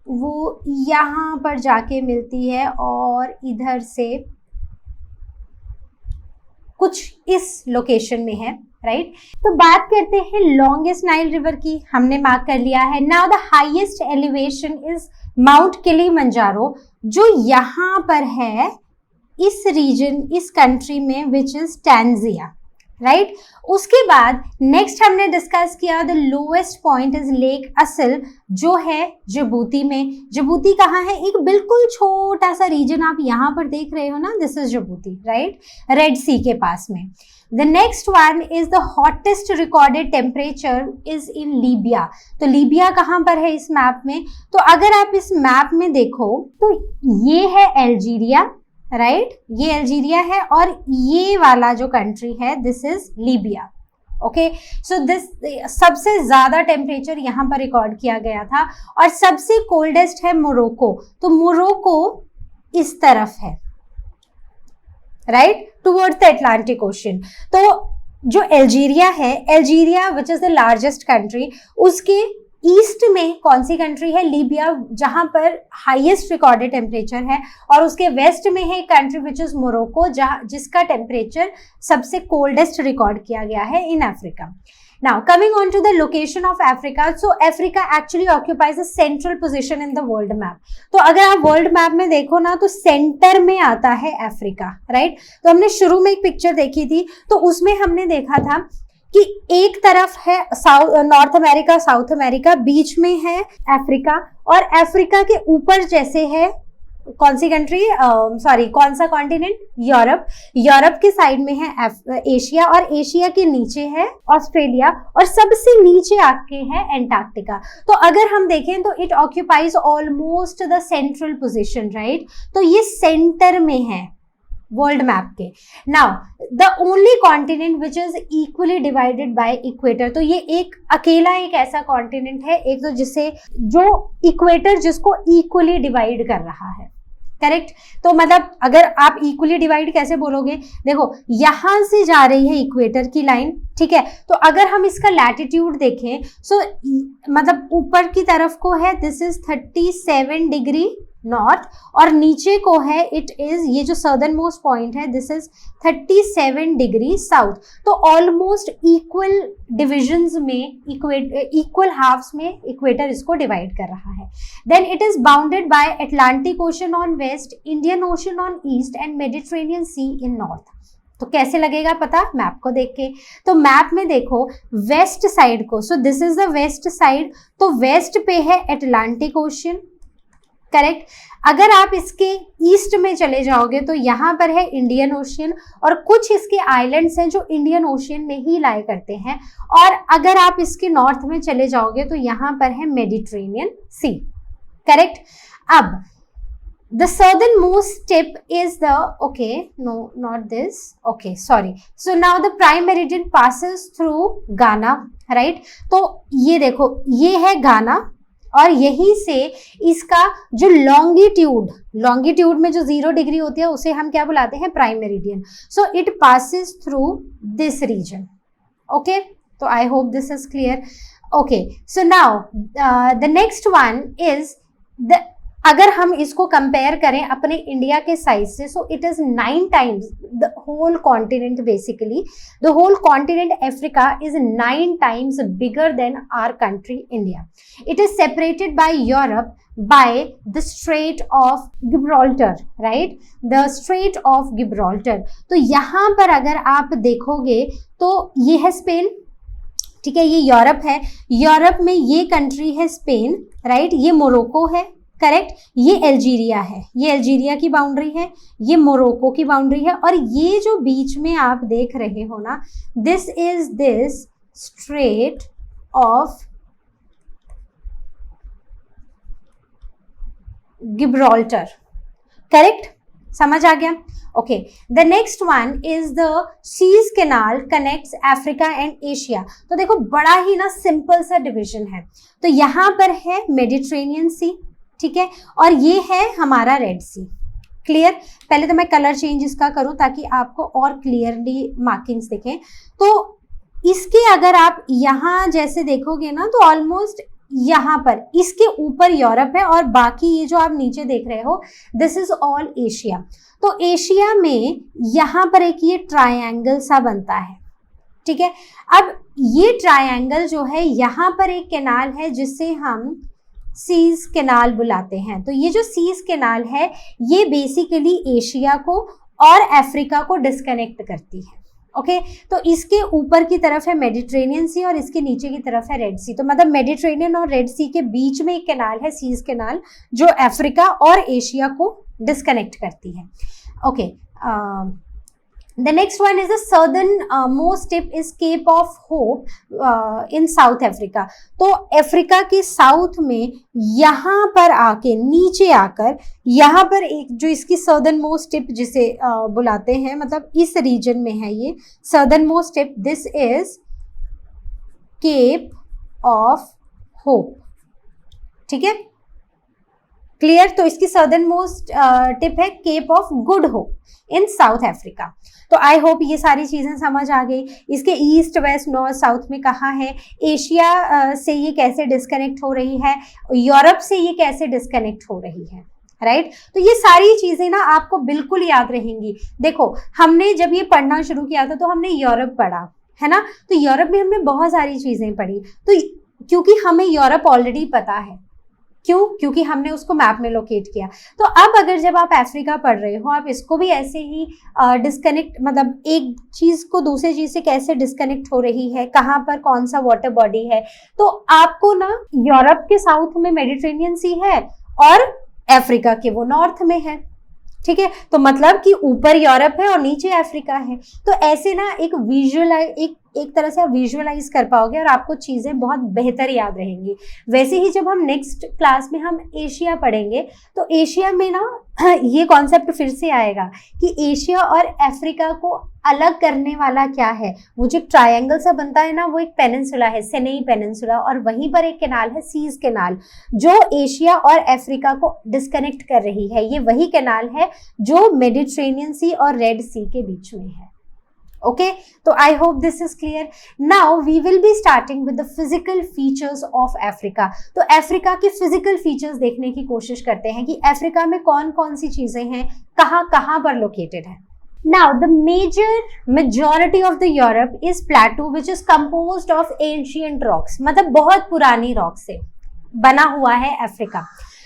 S1: वो यहाँ पर जाके मिलती है और इधर से कुछ इस लोकेशन में है, राइट। तो बात करते हैं लॉन्गेस्ट नाइल रिवर की, हमने मार्क कर लिया है। Now the highest elevation is mount Kilimanjaro जो यहाँ पर है इस रीजन, इस कंट्री में विच इज टैंजिया, राइट। उसके बाद नेक्स्ट हमने डिस्कस किया the lowest point is lake असल जो है जिबूती में। जिबूती कहाँ है? एक बिल्कुल छोटा सा रीजन आप यहाँ पर देख रहे हो ना, this is Djibouti, right, Red Sea के पास में। The next one is the hottest recorded temperature is in Libya. तो लीबिया कहाँ पर है इस मैप में? तो अगर आप इस मैप में देखो तो ये है अल्जीरिया, राइट, ये अल्जीरिया है और ये वाला जो कंट्री है this is Libya. Okay, so this सबसे ज्यादा टेम्परेचर यहाँ पर रिकॉर्ड किया गया था और सबसे कोल्डेस्ट है मोरक्को। तो मोरक्को इस तरफ है, right, towards the Atlantic ocean. तो जो अल्जीरिया है, Algeria which is the largest country, उसके ईस्ट में कौन सी कंट्री है? लीबिया, जहां पर हाईएस्ट रिकॉर्डेड टेम्परेचर है, और उसके वेस्ट में है कंट्री विच इज मोरक्को जिसका टेम्परेचर सबसे कोल्डेस्ट रिकॉर्ड किया गया है in Africa. Now coming on to the location of Africa, so Africa actually occupies a central position in the world map. तो अगर आप वर्ल्ड मैप में देखो ना तो सेंटर में आता है अफ्रीका, राइट। तो हमने शुरू में एक पिक्चर देखी थी, तो उसमें हमने देखा था कि एक तरफ है नॉर्थ अमेरिका, साउथ अमेरिका, बीच में है अफ्रीका, और अफ्रीका के ऊपर जैसे है कौन सी कंट्री, कौन सा कॉन्टिनेंट, यूरोप। यूरोप के साइड में है एशिया, और एशिया के नीचे है ऑस्ट्रेलिया, और सबसे नीचे आके है एंटार्क्टिका। तो अगर हम देखें तो it occupies almost the central position, right. तो ये सेंटर में है वर्ल्ड मैप के। Now the only continent which is equally divided by equator, तो ये एक अकेला एक ऐसा कॉन्टिनेंट है एक तो जिसे जो इक्वेटर जिसको इक्वली डिवाइड कर रहा है, करेक्ट। तो मतलब अगर आप इक्वली डिवाइड कैसे बोलोगे, देखो यहां से जा रही है इक्वेटर की लाइन, ठीक है। तो अगर हम इसका लैटिट्यूड देखें, सो मतलब ऊपर की तरफ को है दिस इज 37 डिग्री नॉर्थ, और नीचे को है इट इज, ये जो सदर्न मोस्ट पॉइंट है दिस इज 37 डिग्री साउथ। तो ऑलमोस्ट इक्वल डिविजन्स में, इक्वल हाफ्स में इक्वेटर इसको डिवाइड कर रहा है। Then it is bounded by Atlantic Ocean on west, Indian Ocean on east and Mediterranean Sea in north. तो कैसे लगेगा पता मैप को देख के, तो मैप में देखो वेस्ट साइड को, सो this is the west side, तो वेस्ट पे है अटलांटिक ओशन, करेक्ट। अगर आप इसके ईस्ट में चले जाओगे तो यहाँ पर है इंडियन ओशियन, और कुछ इसके आइलैंड्स हैं जो इंडियन ओशियन में ही लाई करते हैं, और अगर आप इसके नॉर्थ में चले जाओगे तो यहाँ पर है मेडिटेरेनियन सी, करेक्ट। अब the southernmost tip is the, okay, no, not this, okay, sorry, so now the prime meridian passes through Ghana, right। तो ये देखो ये है गाना, और यहीं से इसका जो लॉन्गिट्यूड में जो 0 डिग्री होती है उसे हम क्या बुलाते हैं, prime meridian. So it passes through this region, okay. तो I hope this is clear, okay. So now the next one is the, अगर हम इसको कंपेयर करें अपने इंडिया के साइज से, so it is 9 times the whole continent, basically the whole continent Africa is 9 times bigger than our country India. It is separated by Europe by the Strait of Gibraltar, right? The Strait of Gibraltar। तो यहाँ पर अगर आप देखोगे तो ये है Spain, ठीक है, ये यूरोप है, यूरोप में ये कंट्री है स्पेन, राइट। ये मोरक्को है, करेक्ट। ये अल्जीरिया है, ये अल्जीरिया की बाउंड्री है, ये मोरक्को की बाउंड्री है, और ये जो बीच में आप देख रहे हो ना, this is this strait of Gibraltar, correct, समझ आ गया, okay. The next one is the Suez canal connects Africa and Asia. तो देखो बड़ा ही ना सिंपल सा डिवीजन है, तो यहाँ पर है मेडिटेरेनियन सी, ठीक है, और ये है हमारा रेड सी, क्लियर। पहले तो मैं कलर चेंज इसका करूं ताकि आपको और क्लियरली मार्किंग्स दिखें। तो इसके अगर आप यहाँ जैसे देखोगे ना तो ऑलमोस्ट यहाँ पर इसके ऊपर यूरोप है, और बाकी ये जो आप नीचे देख रहे हो दिस इज ऑल एशिया। तो एशिया में यहाँ पर एक ये ट्रायंगल सा बनता है, ठीक है। अब ये ट्रायंगल जो है यहाँ पर एक कैनाल है जिससे हम सीज कैनाल बुलाते हैं। तो ये जो सीज कैनाल है ये बेसिकली एशिया को और अफ्रीका को डिस्कनेक्ट करती है, ओके। तो इसके ऊपर की तरफ है मेडिटेरेनियन सी और इसके नीचे की तरफ है रेड सी। तो मतलब मेडिटेरेनियन और रेड सी के बीच में एक कैनाल है, सीज कैनाल, जो अफ्रीका और एशिया को डिस्कनेक्ट करती है, okay. The next one is the southern most tip is Cape of Hope in South Africa। तो अफ्रीका के साउथ में यहाँ पर आके नीचे आकर यहाँ पर एक जो इसकी southern most tip जिसे बुलाते हैं, मतलब इस रीजन में है ये southern most tip, this is Cape of Hope, ठीक है, क्लियर। तो इसकी सदर्न मोस्ट टिप है Cape of Good Hope in South Africa. तो आई होप ये सारी चीजें समझ आ गई। इसके ईस्ट वेस्ट नॉर्थ साउथ में कहाँ है, एशिया से ये कैसे डिस्कनेक्ट हो रही है, यूरोप से ये कैसे डिस्कनेक्ट हो रही है, राइट। तो ये सारी चीजें ना आपको बिल्कुल याद रहेंगी। देखो हमने जब ये पढ़ना शुरू किया था तो हमने यूरोप पढ़ा, है ना। तो यूरोप में हमने बहुत सारी चीजें पढ़ी, तो क्योंकि हमें यूरोप ऑलरेडी पता है, क्यों, क्योंकि हमने उसको मैप में लोकेट किया। तो अब अगर जब आप अफ्रीका पढ़ रहे हो, आप इसको भी ऐसे ही डिस्कनेक्ट, मतलब एक चीज को दूसरे चीज से कैसे डिस्कनेक्ट हो रही है, कहाँ पर कौन सा वाटर बॉडी है, तो आपको ना यूरोप के साउथ में मेडिटेरेनियन सी है और अफ्रीका के वो नॉर्थ में है, ठीक है। तो मतलब कि ऊपर यूरोप है और नीचे अफ्रीका है। तो ऐसे ना एक तरह से आप विजुअलाइज कर पाओगे और आपको चीजें बहुत बेहतर याद रहेंगी। वैसे ही जब हम नेक्स्ट क्लास में हम एशिया पढ़ेंगे, तो एशिया में ना ये कॉन्सेप्ट फिर से आएगा कि एशिया और अफ्रीका को अलग करने वाला क्या है। वो जो ट्रायंगल सा बनता है ना, वो एक पेनिनसुला है, सिनाई पेनिनसुला, और वहीं पर एक कैनाल है, सीज कैनाल, जो एशिया और अफ्रीका को डिस्कनेक्ट कर रही है। ये वही कैनाल है जो मेडिटेरेनियन सी और रेड सी के बीच में है। ओके, तो I hope this is clear. Now we will be starting with the physical features of Africa. तो अफ्रीका के फिजिकल फीचर्स देखने की कोशिश करते हैं कि अफ्रीका में कौन कौन सी चीजें हैं, कहाँ कहाँ पर लोकेटेड है। Now, the majority of the Europe is plateau which is composed of ancient rocks, मतलब बहुत पुरानी रॉक से बना हुआ है अफ्रीका।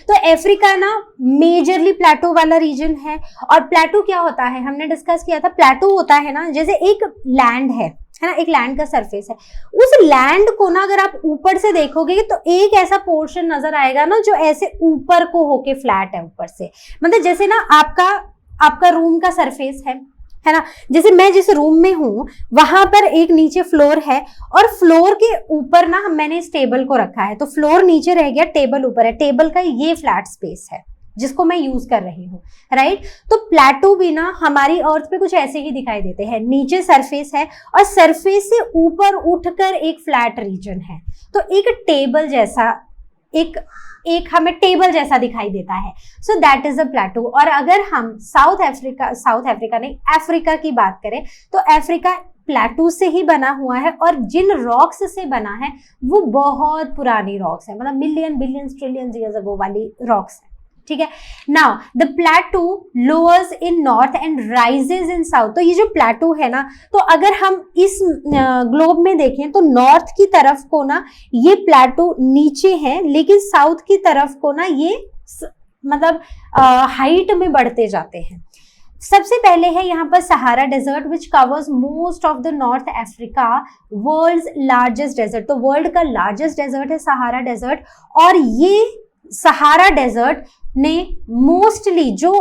S1: तो अफ्रीका ना मेजरली प्लेटो वाला रीजन है। और प्लेटो क्या होता है, हमने डिस्कस किया था, प्लेटो होता है ना जैसे एक लैंड है ना, एक लैंड का सरफेस है। उस लैंड को ना अगर आप ऊपर से देखोगे तो एक ऐसा पोर्शन नजर आएगा ना जो ऐसे ऊपर को होके फ्लैट है ऊपर से, मतलब जैसे ना आपका रूम का सरफेस है ना। जैसे मैं जिस रूम में हूं वहां पर एक नीचे फ्लोर है और फ्लोर के ऊपर ना मैंने इस टेबल को रखा है, तो फ्लोर नीचे रह गया, टेबल ऊपर है, टेबल का ये फ्लैट स्पेस है जिसको मैं यूज कर रही हूँ, राइट। तो प्लेटो भी ना हमारी अर्थ पे कुछ ऐसे ही दिखाई देते हैं, नीचे सरफेस है और सरफेस से ऊपर उठकर एक फ्लैट रीजन है। तो एक टेबल जैसा एक हमें टेबल जैसा दिखाई देता है। सो दैट इज अ प्लेटो। और अगर हम साउथ अफ्रीका नहीं, अफ्रीका की बात करें तो अफ्रीका प्लेटो से ही बना हुआ है और जिन रॉक्स से बना है वो बहुत पुरानी रॉक्स है, मतलब million billions trillions years ago वाली रॉक्स है, ठीक है। Now the plateau lowers in north and rises in south. तो ये जो प्लेटो है ना, तो अगर हम इस ग्लोब में देखें तो नॉर्थ की तरफ को ना ये प्लेटो नीचे है, लेकिन साउथ की तरफ को ना ये मतलब हाइट में बढ़ते जाते हैं। सबसे पहले है यहाँ पर Sahara desert which covers most of the north Africa, world's largest desert. तो वर्ल्ड का लार्जेस्ट डेजर्ट है सहारा डेजर्ट, और ये सहारा डेजर्ट ने मोस्टली जो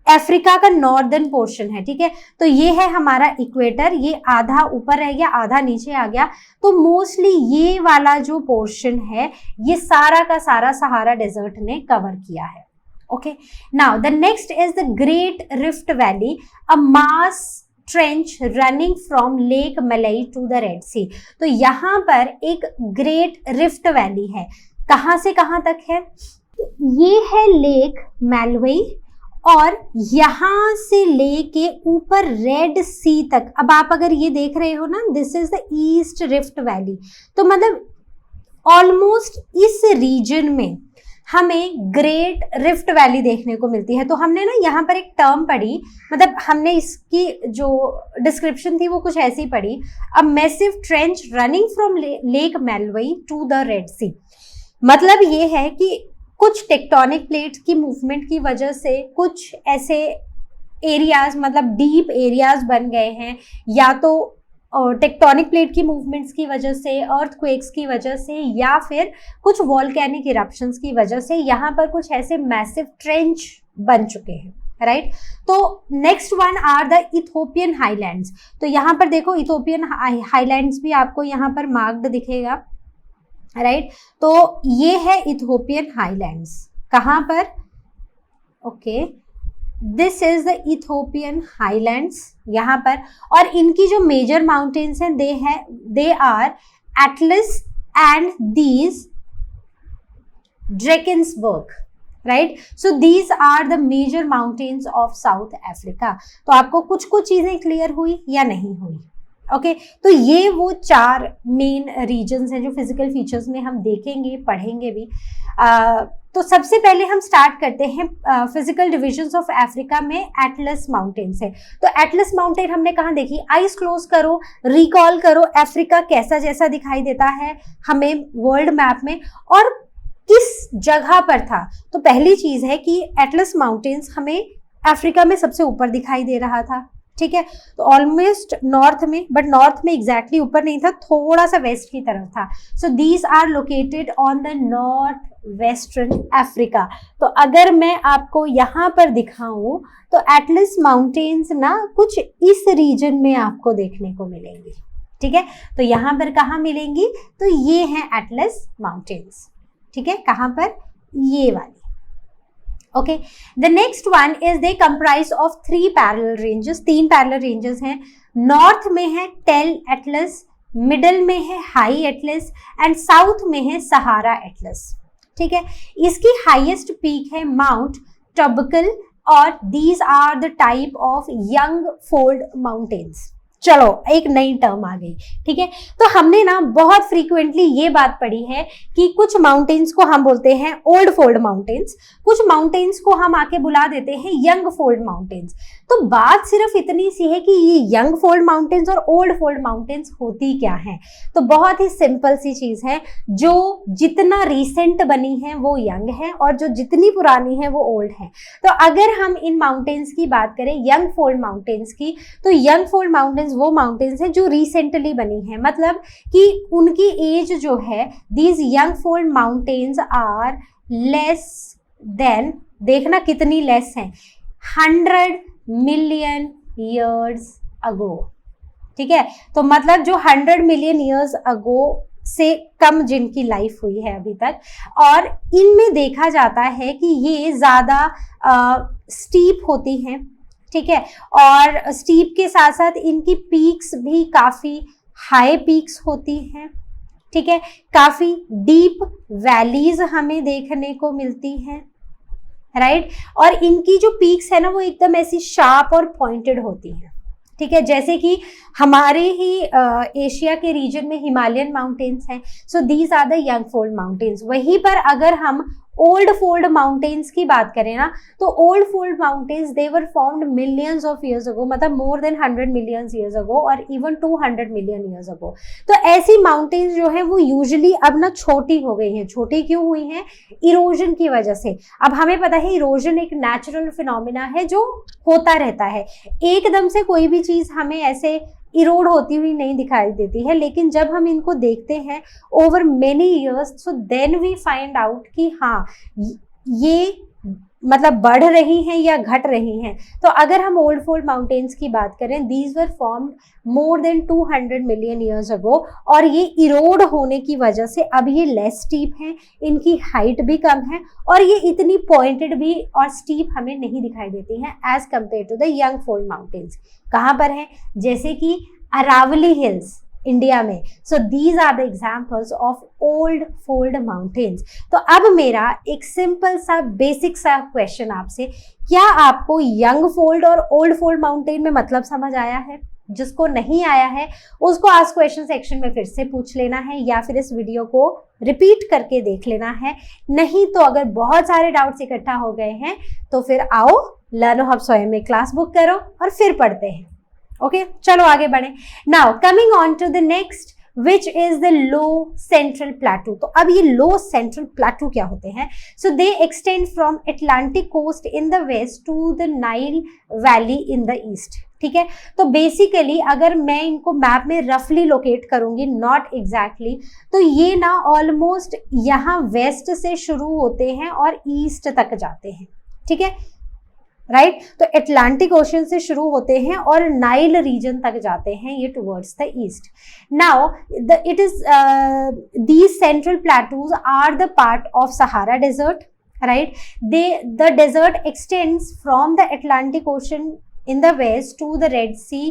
S1: अफ्रीका का नॉर्दर्न पोर्शन है, ठीक है, तो ये है हमारा इक्वेटर, ये आधा ऊपर रह गया आधा नीचे आ गया, तो मोस्टली ये वाला जो पोर्शन है ये सारा का सारा सहारा डेजर्ट ने कवर किया है। Okay, now the next is the great Rift valley, a mass trench running from lake मलई टू द रेड सी। तो यहाँ पर एक ग्रेट रिफ्ट वैली है, कहाँ से कहाँ तक है, ये है लेक मैलवई और यहां से लेके ऊपर रेड सी तक। अब आप अगर ये देख रहे हो ना, this is the east rift valley, तो मतलब ऑलमोस्ट इस रीजन में हमें ग्रेट रिफ्ट वैली देखने को मिलती है। तो हमने ना यहाँ पर एक टर्म पढ़ी, मतलब हमने इसकी जो डिस्क्रिप्शन थी वो कुछ ऐसी पढ़ी, a massive trench running from Lake Malawi to the Red Sea. मतलब ये है कि कुछ टेक्टोनिक प्लेट्स की मूवमेंट की वजह से कुछ ऐसे एरियाज, मतलब डीप एरियाज बन गए हैं, या तो टेक्टोनिक प्लेट की मूवमेंट्स की वजह से, अर्थक्वेक्स की वजह से, या फिर कुछ वॉल्केनिक इरप्शंस की वजह से यहाँ पर कुछ ऐसे मैसिव ट्रेंच बन चुके हैं, राइट। तो next one are the Ethiopian highlands. तो यहाँ पर देखो इथोपियन हाईलैंड्स भी आपको यहाँ पर मार्क्ड दिखेगा, राइट। तो ये है इथोपियन हाईलैंड्स, कहाँ पर, okay, this is the Ethiopian Highlands यहाँ पर। और इनकी जो मेजर माउंटेन्स हैं they are Atlas and these Drakensberg, right. So these are the major mountains of South Africa. तो आपको कुछ चीजें क्लियर हुई या नहीं हुई? ओके तो ये वो 4 मेन रीजन्स हैं जो फिजिकल फीचर्स में हम देखेंगे, पढ़ेंगे भी। तो सबसे पहले हम स्टार्ट करते हैं फिजिकल डिविजन्स ऑफ अफ्रीका में एटलस माउंटेन से। तो एटलस माउंटेन हमने कहाँ देखी? आइज क्लोज करो, रिकॉल करो अफ्रीका कैसा जैसा दिखाई देता है हमें वर्ल्ड मैप में और किस जगह पर था। तो पहली चीज है कि एटलस माउंटेन्स हमें अफ्रीका में सबसे ऊपर दिखाई दे रहा था, ठीक है। तो ऑलमोस्ट नॉर्थ में, बट नॉर्थ में एग्जैक्टली ऊपर नहीं था, थोड़ा सा वेस्ट की तरफ था। So these are located on the north western Africa. तो अगर मैं आपको यहाँ पर दिखाऊं तो एटलस माउंटेन्स ना कुछ इस रीजन में आपको देखने को मिलेंगी, ठीक है। तो यहाँ पर कहाँ मिलेंगी? तो ये हैं एटलस माउंटेन्स, ठीक है। कहाँ पर? ये वाली। Okay the next one is they comprise of 3 parallel ranges. 3 parallel ranges हैं। नॉर्थ में है टेल एटलस, मिडल में है हाई एटलस एंड साउथ में है सहारा एटलस, ठीक है। इसकी हाईएस्ट पीक है माउंट टॉबकल और these are the type of young fold mountains. चलो एक नई टर्म आ गई, ठीक है। तो हमने ना बहुत फ्रीक्वेंटली ये बात पढ़ी है कि कुछ माउंटेन्स को हम बोलते हैं ओल्ड फोल्ड माउंटेन्स, कुछ माउंटेन्स को हम आके बुला देते हैं यंग फोल्ड माउंटेन्स। तो बात सिर्फ इतनी सी है कि ये यंग फोल्ड माउंटेन्स और ओल्ड फोल्ड माउंटेन्स होती क्या है? तो बहुत ही सिंपल सी चीज है, जो जितना रिसेंट बनी है वो यंग है और जो जितनी पुरानी है वो ओल्ड है। तो अगर हम इन माउंटेन्स की बात करें यंग फोल्ड माउंटेन्स की, तो यंग फोल्ड माउंटेन्स वो माउंटेन्स हैं जो रिसेंटली बनी है, मतलब कि उनकी एज जो है, these young fold mountains are less than, देखना कितनी लेस है, 100 मिलियन ईयर्स अगो, ठीक है। तो मतलब जो 100 मिलियन ईयर्स अगो से कम जिनकी लाइफ हुई है अभी तक, और इनमें देखा जाता है कि ये ज्यादा स्टीप होती हैं, ठीक है। और स्टीप के साथ साथ इनकी पीक्स भी काफी हाई पीक्स होती हैं, ठीक है। काफी डीप वैलीज हमें देखने को मिलती हैं, राइट। और इनकी जो पीक्स है ना वो एकदम ऐसी शार्प और पॉइंटेड होती हैं, ठीक है। जैसे कि हमारे ही एशिया के रीजन में हिमालयन माउंटेन्स हैं, so these are the young fold mountains. वहीं पर अगर हम ओल्ड फोल्ड माउंटेन्स की बात करें ना, तो old fold mountains they were formed millions of years ago, मतलब more than 100 million years ago और इवन 200 मिलियन ईयर्स अगो। तो ऐसी माउंटेन्स जो है वो यूजुअली अब ना छोटी हो गई हैं। छोटी क्यों हुई हैं? इरोजन की वजह से। अब हमें पता है इरोजन एक नेचुरल फिनोमिना है जो होता रहता है, एकदम से कोई भी चीज हमें ऐसे इरोड होती हुई नहीं दिखाई देती है, लेकिन जब हम इनको देखते हैं over many years, so then we find out कि हाँ ये मतलब बढ़ रही हैं या घट रही हैं। तो अगर हम ओल्ड फोल्ड माउंटेन्स की बात करें, these were formed more than 200 million years ago, और ये इरोड होने की वजह से अब ये लेस स्टीप हैं, इनकी हाइट भी कम है और ये इतनी पॉइंटेड भी और स्टीप हमें नहीं दिखाई देती हैं age compare to the young fold mountains. कहाँ पर है? जैसे कि अरावली हिल्स इंडिया में। So these are the examples of old fold mountains. तो अब मेरा एक सिंपल सा बेसिक सा क्वेश्चन आपसे, क्या आपको यंग फोल्ड और ओल्ड फोल्ड माउंटेन में मतलब समझ आया है? जिसको नहीं आया है उसको आस्क क्वेश्चन सेक्शन में फिर से पूछ लेना है या फिर इस वीडियो को रिपीट करके देख लेना है। नहीं तो अगर बहुत सारे डाउट्स इकट्ठा हो गए हैं तो फिर आओ लर्नो हब स्वयं में क्लास बुक करो और फिर पढ़ते हैं। ओके चलो आगे बढ़े। Now coming on to the next which is the low central plateau. तो अब ये लो सेंट्रल प्लेटू क्या होते हैं? So they extend from Atlantic coast in the west to the Nile valley in the east. ठीक है, तो basically अगर मैं इनको मैप में रफली लोकेट करूंगी, नॉट एग्जैक्टली, तो ये ना ऑलमोस्ट यहाँ वेस्ट से शुरू होते हैं और ईस्ट तक जाते हैं। ठीक है, राइट, तो एटलांटिक ओशन से शुरू होते हैं और नाइल रीजन तक जाते हैं ये towards the east. Now it is these central plateaus are the part of Sahara desert, right. The desert extends from the Atlantic ocean in the west to the Red Sea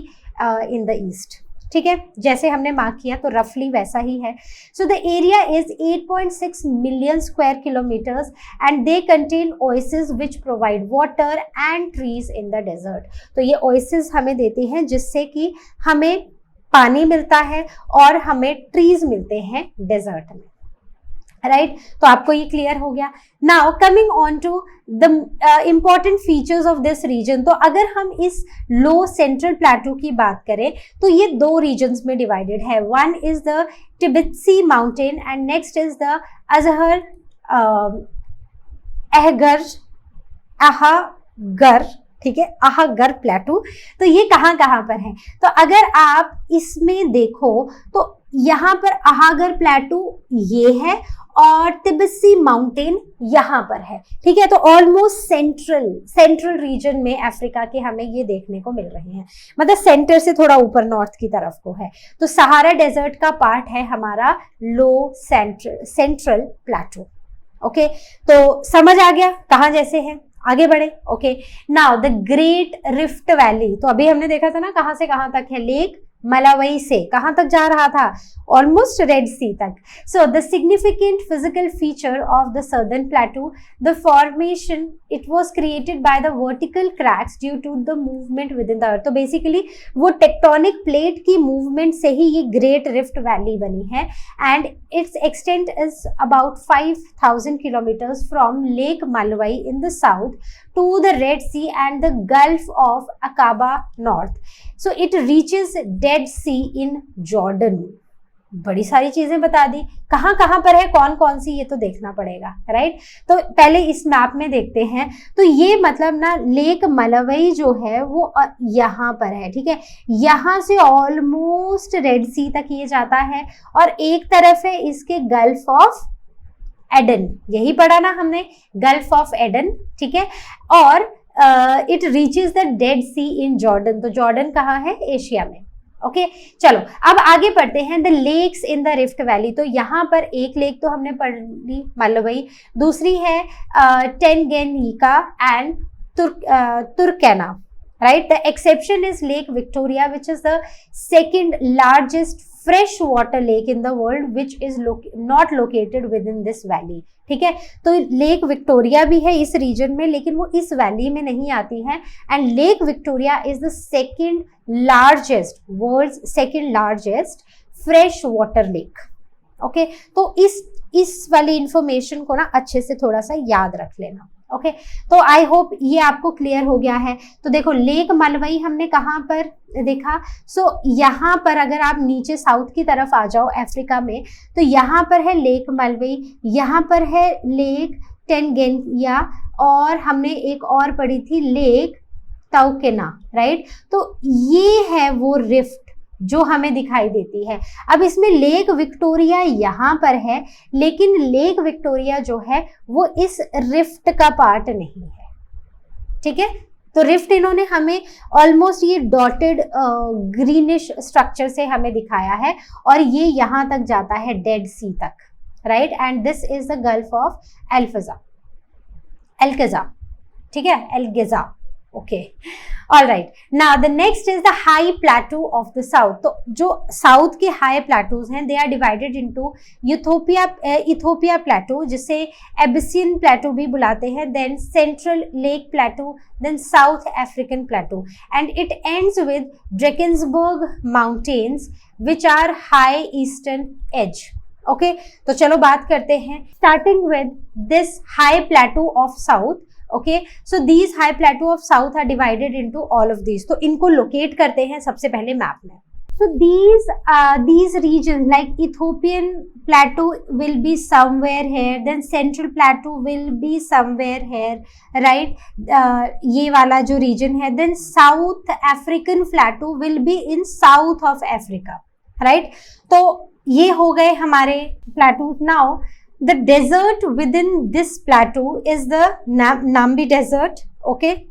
S1: in the east। ठीक है, जैसे हमने mark किया तो रफली वैसा ही है। So the area is 8.6 million square kilometres and they contain oasis which provide water and trees in the desert. तो ये ओएसिस हमें देती हैं जिससे कि हमें पानी मिलता है और हमें ट्रीज मिलते हैं डेजर्ट में, राइट तो आपको ये क्लियर हो गया। Now coming on to the important features of this region, तो अगर हम इस लो सेंट्रल प्लेटू की बात करें तो ये दो रीजन्स में डिवाइडेड है। One is the Tibesti mountain and next is the Azhar Ahaggar, ठीक है, अहागर प्लेटू। तो ये कहाँ कहाँ पर है, तो अगर आप इसमें देखो तो यहाँ पर अहागर प्लेटू ये है और तिब्बती माउंटेन यहाँ पर है, ठीक है। तो ऑलमोस्ट सेंट्रल रीजन में अफ्रीका के हमें ये देखने को मिल रहे हैं, मतलब सेंटर से थोड़ा ऊपर नॉर्थ की तरफ को है। तो सहारा डेजर्ट का पार्ट है हमारा लो सेंट्रल प्लेटू। ओके तो समझ आ गया कहाँ जैसे है, आगे बढ़े। Okay now the great Rift valley, तो अभी हमने देखा था ना कहाँ से कहाँ तक है, लेक मलावी से कहाँ तक जा रहा था, ऑलमोस्ट रेड सी तक। So the significant physical feature of the southern plateau, the formation it was created by the vertical cracks due to the movement within the earth. तो basically वो tectonic plate की movement से ही ये great Rift valley बनी है and it's extent is about 5000 kilometres from lake Malawi in the south to the Red Sea and the Gulf of Aqaba north. So it reaches Dead Sea in Jordan. बड़ी सारी चीजें बता दी, कहाँ कहाँ पर है, कौन कौन सी, ये तो देखना पड़ेगा, राइट। तो पहले इस मैप में देखते हैं। तो ये मतलब ना लेक मलावी जो है वो यहाँ पर है, ठीक है। यहाँ से ऑलमोस्ट रेड सी तक ये जाता है और एक तरफ है इसके गल्फ ऑफ एडन, यही पढ़ा ना हमने, गल्फ ऑफ एडन, ठीक है। और it reaches the Dead Sea in Jordan, तो जॉर्डन कहाँ है, एशिया में। ओके चलो अब आगे पढ़ते हैं। The lakes in the rift valley, तो यहाँ पर एक लेक तो हमने पढ़ ली मलावी, दूसरी है टेंगेनिका and तुर्कैना, right? The exception is Lake Victoria, which is the second largest freshwater lake in the world, which is not located within this valley. ठीक है, तो लेक विक्टोरिया भी है इस रीजन में लेकिन वो इस वैली में नहीं आती है। And lake Victoria is the second largest, world's second largest fresh water lake. Okay तो इस वाली इंफॉर्मेशन को ना अच्छे से थोड़ा सा याद रख लेना। ओके तो आई होप ये आपको क्लियर हो गया है। तो देखो लेक मलावी हमने कहाँ पर देखा, सो यहाँ पर अगर आप नीचे साउथ की तरफ आ जाओ अफ्रीका में तो यहाँ पर है लेक मलावी, यहाँ पर है लेक टेंगेनिया और हमने एक और पढ़ी थी लेक ताउकेना, राइट। तो ये है वो रिफ्ट जो हमें दिखाई देती है। अब इसमें लेक विक्टोरिया यहाँ पर है लेकिन लेक विक्टोरिया जो है वो इस रिफ्ट का पार्ट नहीं है, ठीक है। तो रिफ्ट इन्होंने हमें ऑलमोस्ट ये डॉटेड ग्रीनिश स्ट्रक्चर से हमें दिखाया है और ये यहाँ तक जाता है डेड सी तक, right. And this is the Gulf of Elgaza, ठीक है, Elgaza. Okay all right, now the next is the high plateau of the south. तो जो साउथ के हाई प्लेटूज हैं they are divided into Ethiopia plateau जिसे Abyssinian plateau भी बुलाते हैं, then central lake plateau, then South African plateau and it ends with Drakensberg mountains which are high eastern edge. Okay तो चलो बात करते हैं starting with this high plateau of south. Okay so these high plateau of south are divided into all of these. तो इनको locate करते हैं सबसे पहले मैप में। So these regions like Ethiopian plateau will be somewhere here, then Central Plateau will be somewhere here, right? ये वाला जो region है, then South African Plateau will be in south of Africa, right? तो ये हो गए हमारे plateaus. Now the desert within this plateau is the Namib desert, okay?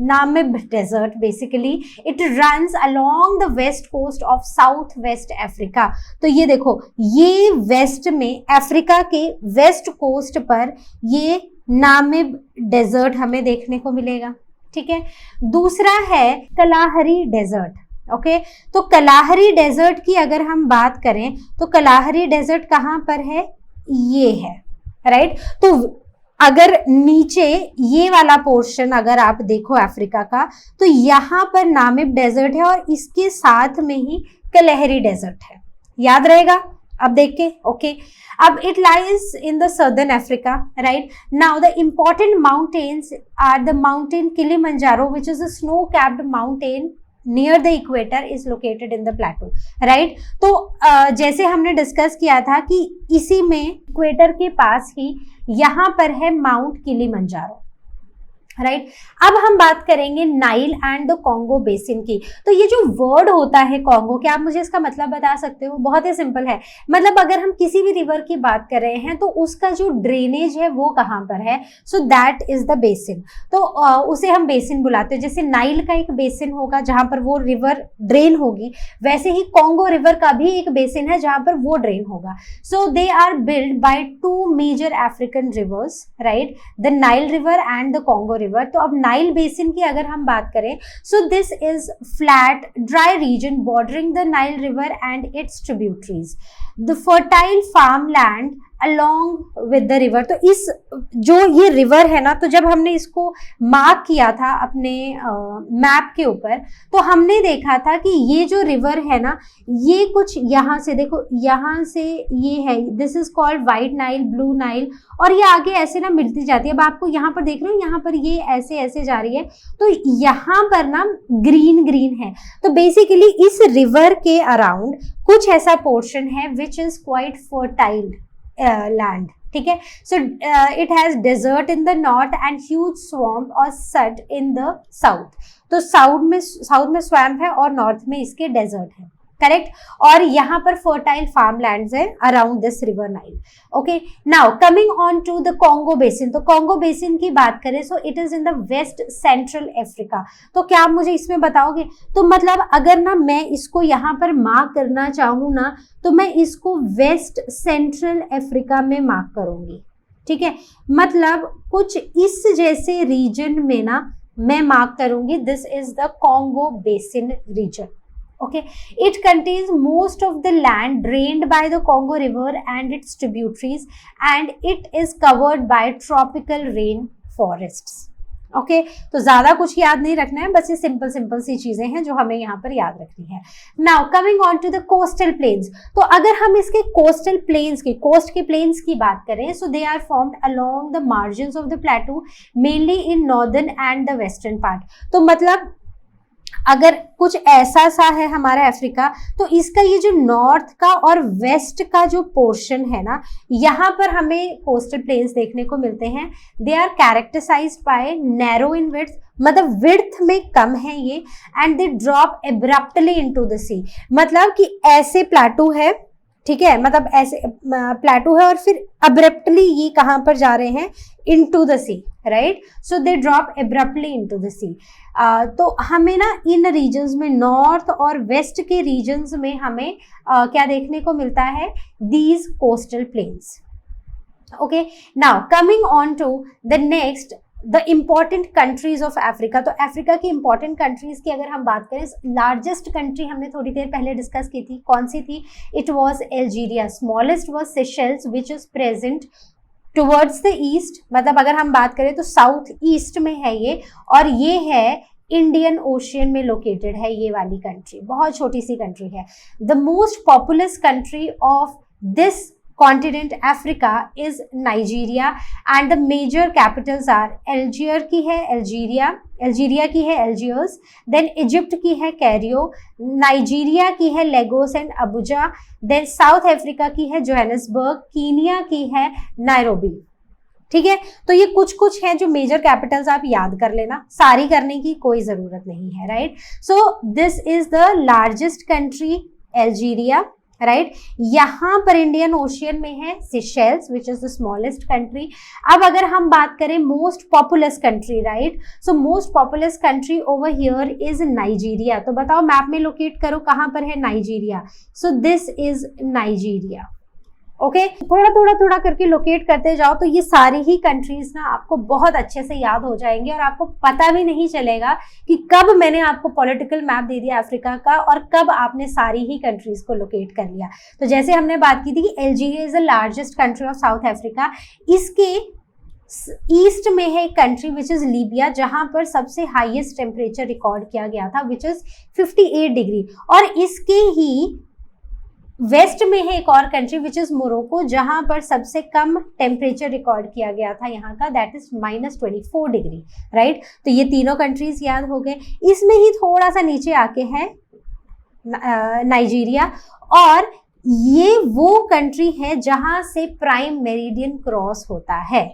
S1: Namib desert basically it runs along the west coast of southwest Africa. तो ये देखो ये waste में अफ्रीका के वेस्ट कोस्ट पर ये नामिब डेजर्ट हमें देखने को मिलेगा, ठीक है। दूसरा है कलाहरी डेजर्ट। ओके तो कलाहरी डेजर्ट की अगर हम बात करें तो कलाहरी डेजर्ट कहाँ पर है, ये है, राइट। तो अगर नीचे ये वाला पोर्शन अगर आप देखो अफ्रीका का, तो यहाँ पर नामिब डेजर्ट है और इसके साथ में ही कलहरी डेजर्ट है, याद रहेगा अब देख के, ओके। अब it lies in the southern Africa, right. Now the important mountains are the mountain Kilimanjaro which is a snow capped mountain near the equator is located in the plateau, right. तो जैसे हमने discuss किया था कि इसी में equator के पास ही यहाँ पर है माउंट किलिमंजारो, राइट। अब हम बात करेंगे Nile and the Congo basin की। तो ये जो वर्ड होता है कॉन्गो, क्या आप मुझे इसका मतलब बता सकते हो? बहुत ही सिंपल है, मतलब अगर हम किसी भी रिवर की बात कर रहे हैं तो उसका जो ड्रेनेज है वो कहाँ पर है, सो दैट इज द बेसिन। तो उसे हम बेसिन बुलाते हैं। जैसे नाइल का एक बेसिन होगा जहां पर वो रिवर ड्रेन होगी, वैसे ही कॉन्गो रिवर का भी एक बेसिन है जहां पर वो ड्रेन होगा। So they are build by two major African rivers, right, the Nile River and the Congo River. तो अब नाइल बेसिन की अगर हम बात करें, so this is flat dry region bordering the Nile River and its tributaries, the fertile farm land along with the river. तो इस जो ये रिवर है ना, तो जब हमने इसको मार्क किया था अपने मैप के ऊपर, तो हमने देखा था कि ये जो रिवर है ना, ये कुछ यहाँ से देखो, यहाँ से ये है, this is called white Nile, Blue Nile, और ये आगे ऐसे ना मिलती जाती है। अब आपको यहाँ पर देख रहे हो, यहाँ पर ये ऐसे ऐसे जा रही है, तो यहाँ पर ना ग्रीन ग्रीन है। तो बेसिकली इस रिवर के अराउंड कुछ ऐसा पोर्शन है which is quite fertile land, ठीक है। So it has desert in the north and huge swamp और सड इन द साउथ। तो साउथ में स्वैम्प है और नॉर्थ में इसके डेजर्ट है, करेक्ट। और यहाँ पर फर्टाइल फार्म लैंड्स है around this river Nile, okay. Now coming on to the Congo basin. तो कॉन्गो बेसिन की बात करें, so it is in the west central Africa. तो क्या आप मुझे इसमें बताओगे? तो मतलब अगर ना मैं इसको यहाँ पर मार्क करना चाहूँ ना, तो मैं इसको वेस्ट सेंट्रल अफ्रीका में मार्क करूंगी, ठीक है। मतलब कुछ इस जैसे रीजन में ना मैं मार्क करूंगी, this is the Congo basin region, okay. It contains most of the land drained by the Congo river and its tributaries, and it is covered by tropical rain forests, okay. तो ज्यादा कुछ याद नहीं रखना है, बस ये सिंपल सिंपल सी चीजें हैं जो हमें यहाँ पर याद रखनी है। Now coming on to the coastal plains. तो अगर हम इसके कोस्टल प्लेन्स की, कोस्ट के प्लेन्स की बात करें, so they are formed along the margins of the plateau, mainly in northern and the western part. तो मतलब अगर कुछ ऐसा सा है हमारा अफ्रीका, तो इसका ये जो नॉर्थ का और वेस्ट का जो पोर्शन है ना, यहाँ पर हमें कोस्टल प्लेन्स देखने को मिलते हैं। They are characterized by narrow in width, मतलब विड्थ में कम है ये, and they drop abruptly into the sea. मतलब कि ऐसे प्लेटू है, ठीक है, मतलब ऐसे प्लेटू है और फिर अब्रप्टली ये कहाँ पर जा रहे हैं, into the sea, right. So they drop abruptly into the sea. तो हमें ना इन रीजन्स में, नॉर्थ और वेस्ट के रीजन्स में हमें क्या देखने को मिलता है, these coastal plains, okay. Now coming on to the next, the important countries of Africa. तो अफ्रीका की इम्पॉर्टेंट कंट्रीज की अगर हम बात करें, लार्जेस्ट कंट्री हमने थोड़ी देर पहले डिस्कस की थी, कौन सी थी? It was Algeria. Smallest was Seychelles which is present towards the east, मतलब अगर हम बात करें तो साउथ ईस्ट में है ये, और ये है इंडियन ओशियन में लोकेटेड है ये वाली कंट्री, बहुत छोटी सी कंट्री है। The most populous country of this continent Africa is Nigeria, and the major capitals are, Algiers की है अल्जीरिया की है अल्जियर्स, देन इजिप्ट की है कैरियो, नाइजीरिया की है Lagos and Abuja, then South Africa की है जोहानिसबर्ग, कीनिया की है नायरोबी, ठीक है। तो ये कुछ कुछ है जो मेजर कैपिटल्स आप याद कर लेना, सारी करने की कोई जरूरत नहीं है, right. So this is the largest country Algeria, right. यहाँ पर इंडियन ओशियन में है Seychelles which is the smallest country. अब अगर हम बात करें most populous country, right, so most populous country over here is Nigeria. तो बताओ मैप में लोकेट करो कहाँ पर है Nigeria, so this is Nigeria, okay. थोड़ा करके लोकेट करते जाओ तो ये सारी ही कंट्रीज ना आपको बहुत अच्छे से याद हो जाएंगे, और आपको पता भी नहीं चलेगा कि कब मैंने आपको पॉलिटिकल मैप दे दिया अफ्रीका का और कब आपने सारी ही कंट्रीज को लोकेट कर लिया। तो जैसे हमने बात की थी कि Algeria is the largest country of South Africa, इसके ईस्ट में है एक कंट्री विच इज लीबिया, जहां पर सबसे हाईएस्ट टेम्परेचर रिकॉर्ड किया गया था विच इज 58 डिग्री। और इसके ही वेस्ट में है एक और कंट्री विच इज मोरक्को, जहां पर सबसे कम टेम्परेचर रिकॉर्ड किया गया था यहाँ का, दैट इज -24 डिग्री, राइट। तो ये तीनों कंट्रीज याद हो गए। इसमें ही थोड़ा सा नीचे आके है नाइजीरिया, और ये वो कंट्री है जहां से प्राइम मेरिडियन क्रॉस होता है,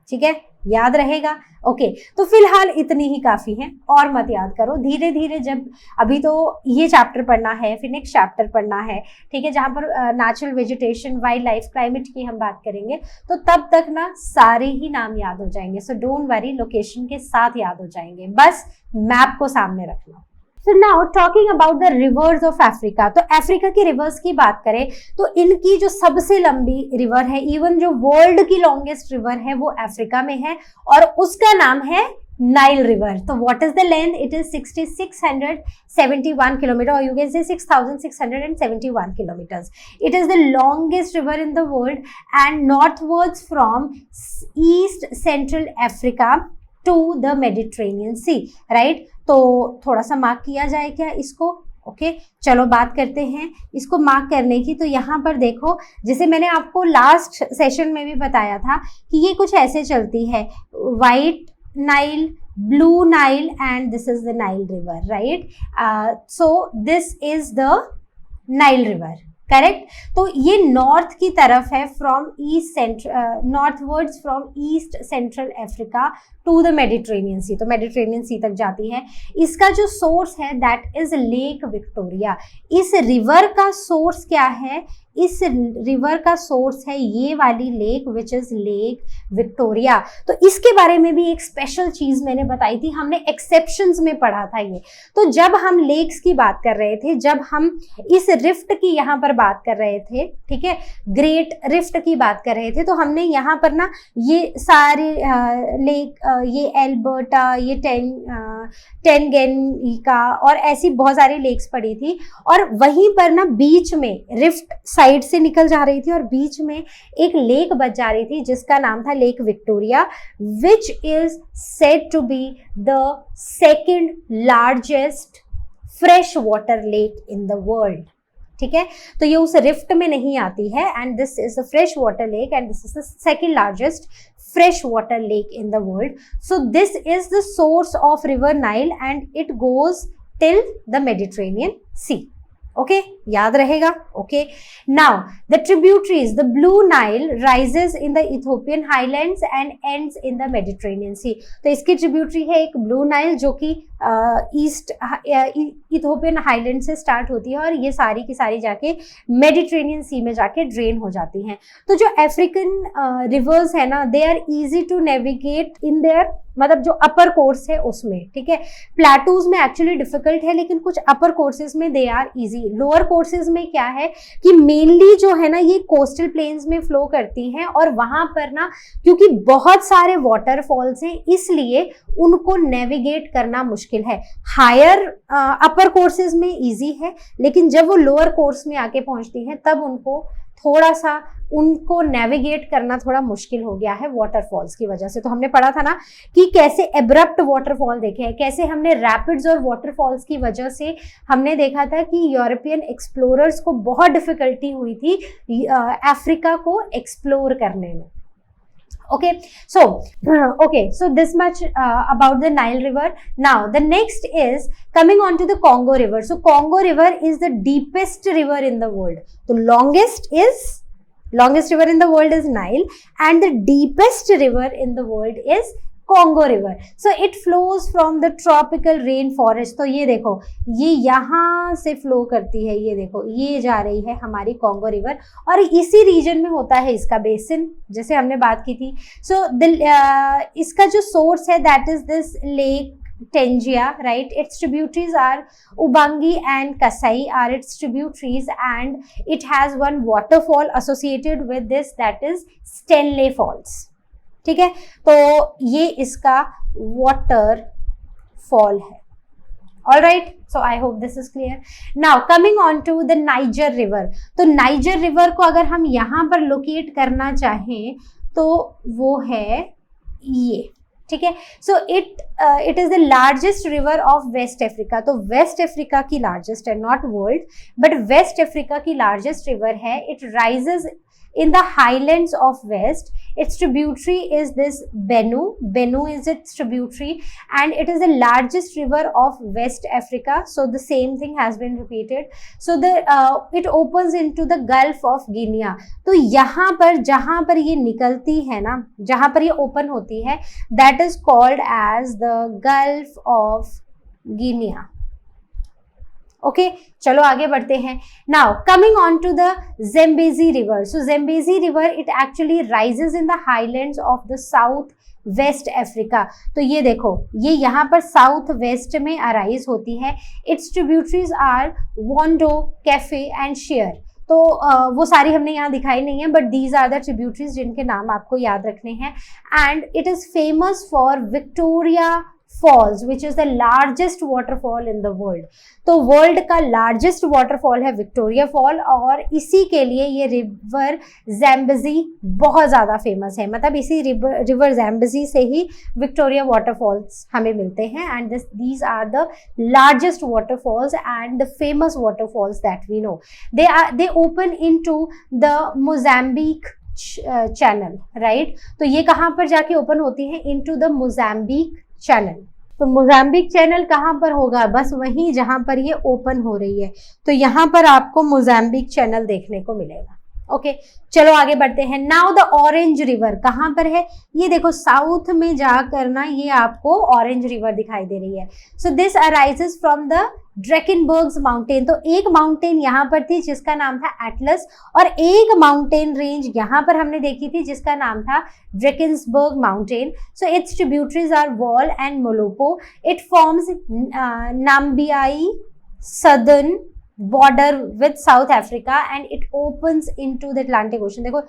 S1: ठीक है, याद रहेगा। ओके, तो फिलहाल इतनी ही काफी है, और मत याद करो, धीरे धीरे जब अभी तो ये चैप्टर पढ़ना है, फिर नेक्स्ट चैप्टर पढ़ना है, ठीक है, जहां पर natural vegetation, wild life, climate की हम बात करेंगे, तो तब तक ना सारे ही नाम याद हो जाएंगे। सो डोंट वरी, लोकेशन के साथ याद हो जाएंगे, बस मैप को सामने रखना। So now talking about the rivers of Africa, तो अफ्रीका की रिवर्स की बात करें तो इनकी जो सबसे लंबी रिवर है, इवन जो वर्ल्ड की लॉन्गेस्ट रिवर है, वो अफ्रीका में है और उसका नाम है नाइल रिवर। तो what is the length? It is 6671 kilometre, और you can say 6671 kilometres. It is the longest river in the world and northwards from east central Africa to the Mediterranean Sea, right. तो थोड़ा सा mark किया जाए क्या इसको? Okay, चलो बात करते हैं इसको मार्क करने की। तो यहाँ पर देखो, जैसे मैंने आपको लास्ट सेशन में भी बताया था कि ये कुछ ऐसे चलती है, White Nile, Blue Nile and this is the Nile River, right. So this is the Nile River, correct. तो ये नॉर्थ की तरफ है, from east central, northwards from east central Africa to the Mediterranean Sea, तो Mediterranean सी तक जाती है। इसका जो सोर्स है दैट इज लेक विक्टोरिया। इस रिवर का सोर्स क्या है? इस रिवर का सोर्स है ये वाली lake which is lake Victoria. तो इसके बारे में भी एक स्पेशल चीज मैंने बताई थी, हमने एक्सेप्शंस में पढ़ा था ये। तो जब हम लेक्स की बात कर रहे थे, जब हम इस रिफ्ट की यहाँ पर बात कर रहे थे, ठीक है, ग्रेट रिफ्ट की बात कर रहे थे, तो हमने यहाँ पर ना ये सारे लेक, ये एल्बर्टा, ये टेंगेनिका और ऐसी बहुत सारी लेक्स पड़ी थी, और वहीं पर ना बीच में रिफ्ट साइड से निकल जा रही थी और बीच में एक लेक बच जा रही थी जिसका नाम था lake Victoria, which is said to be the second largest fresh water lake in the world, ठीक है। तो ये उस रिफ्ट में नहीं आती है, and this is the fresh water lake and this is the second largest fresh water lake in the world. So this is the source of river Nile and it goes till the Mediterranean Sea. Okay, याद रहेगा। Okay, now the tributaries, the Blue Nile rises in the Ethiopian highlands and ends in the Mediterranean Sea. तो इसकी tributary है एक blue Nile जो कि east Ethiopian highland से start होती है और ये सारी की सारी जाके मेडिटेरेनियन सी में जाके ड्रेन हो जाती हैं। तो जो अफ्रीकन रिवर्स है ना, they are easy to navigate in there, मतलब जो अपर कोर्स है उसमें, ठीक है। प्लेटूज में एक्चुअली डिफिकल्ट है, लेकिन कुछ अपर कोर्सेज में they are easy. Lower courses में क्या है कि मेनली जो है ना ये कोस्टल प्लेन्स में फ्लो करती हैं, और वहां पर ना क्योंकि बहुत सारे वाटरफॉल्स हैं इसलिए उनको नेविगेट करना मुश्किल है। हायर अपर कोर्सेज में इजी है, लेकिन जब वो लोअर कोर्स में आके पहुंचती हैं तब उनको नेविगेट करना थोड़ा मुश्किल हो गया है वाटरफॉल्स की वजह से। तो हमने पढ़ा था ना कि कैसे एब्रप्ट वाटरफॉल देखे हैं, कैसे हमने रैपिड्स और वाटरफॉल्स की वजह से हमने देखा था कि यूरोपियन एक्सप्लोरर्स को बहुत डिफिकल्टी हुई थी अफ्रीका को एक्सप्लोर करने में। Okay, so this much about the Nile River. Now the next is coming on to the Congo River. So Congo River is the deepest river in the world. The longest river in the world is Nile, and the deepest river in the world is Congo River. So it flows from the tropical rainforest. तो ये देखो, ये यहाँ से flow करती है, ये देखो ये जा रही है हमारी कॉन्गो रिवर, और इसी रीजन में होता है इसका बेसिन, जैसे हमने बात की थी। सो इसका जो सोर्स है that is this lake Tangia, right? Its tributaries are Ubangi and Kasai are its tributaries, and it has one waterfall associated with this, that is Stanley Falls. ठीक है, तो ये इसका waterfall है। All right, so I hope this is clear. Now coming on to the Niger River. तो Niger River को अगर हम यहाँ पर लोकेट करना चाहें तो वो है ये, ठीक है। So it is the largest river of west Africa. तो वेस्ट अफ्रीका की लार्जेस्ट है, not world, but west Africa की लार्जेस्ट रिवर है। It rises in the highlands of west. Its tributary is this Benue is its tributary, and it is the largest river of West Africa. So the same thing has been repeated. So the it opens into the Gulf of Guinea. तो यहाँ पर जहाँ पर ये निकलती है ना, जहाँ पर ये ओपन होती है, that is called as the Gulf of Guinea. Okay चलो आगे बढ़ते हैं. Now coming on to the Zambezi River. So Zambezi River it actually rises in the highlands of the south west Africa. तो ये देखो, ये यहाँ पर साउथ वेस्ट में अराइज होती है. Its tributaries are Kwando, Kafue and Shire. तो वो सारी हमने यहाँ दिखाई नहीं है, but these are the tributaries जिनके नाम आपको याद रखने हैं. And it is famous for Victoria Falls which is the largest waterfall in the world. तो वर्ल्ड का लार्जेस्ट वाटरफॉल है विक्टोरिया फॉल, और इसी के लिए ये रिवर ज़ेम्बेजी बहुत ज़्यादा फेमस है. मतलब इसी रिवर ज़ेम्बेजी से ही विक्टोरिया वाटरफॉल्स हमें मिलते हैं. And these are the largest waterfalls and the famous waterfalls that we know. They open into the Mozambique channel, right. तो ये कहाँ पर जाके ओपन होती है? Into the Mozambique channel. तो मोज़ाम्बिक चैनल कहाँ पर होगा? बस वहीं जहां पर ये ओपन हो रही है. तो यहाँ पर आपको मोज़ाम्बिक चैनल देखने को मिलेगा. ओके चलो आगे बढ़ते हैं. नाउ द ऑरेंज रिवर कहाँ पर है? ये देखो साउथ में जाकर ना ये आपको ऑरेंज रिवर दिखाई दे रही है. So this arises from the Drakensberg mountain. तो एक माउंटेन यहाँ पर थी जिसका नाम था एटलस, और एक माउंटेन रेंज यहाँ पर हमने देखी थी जिसका नाम था Drakensberg mountain. So its tributaries are Vaal and Molopo. It forms Namibia's southern border with South Africa and it opens into the Atlantic Ocean. देखो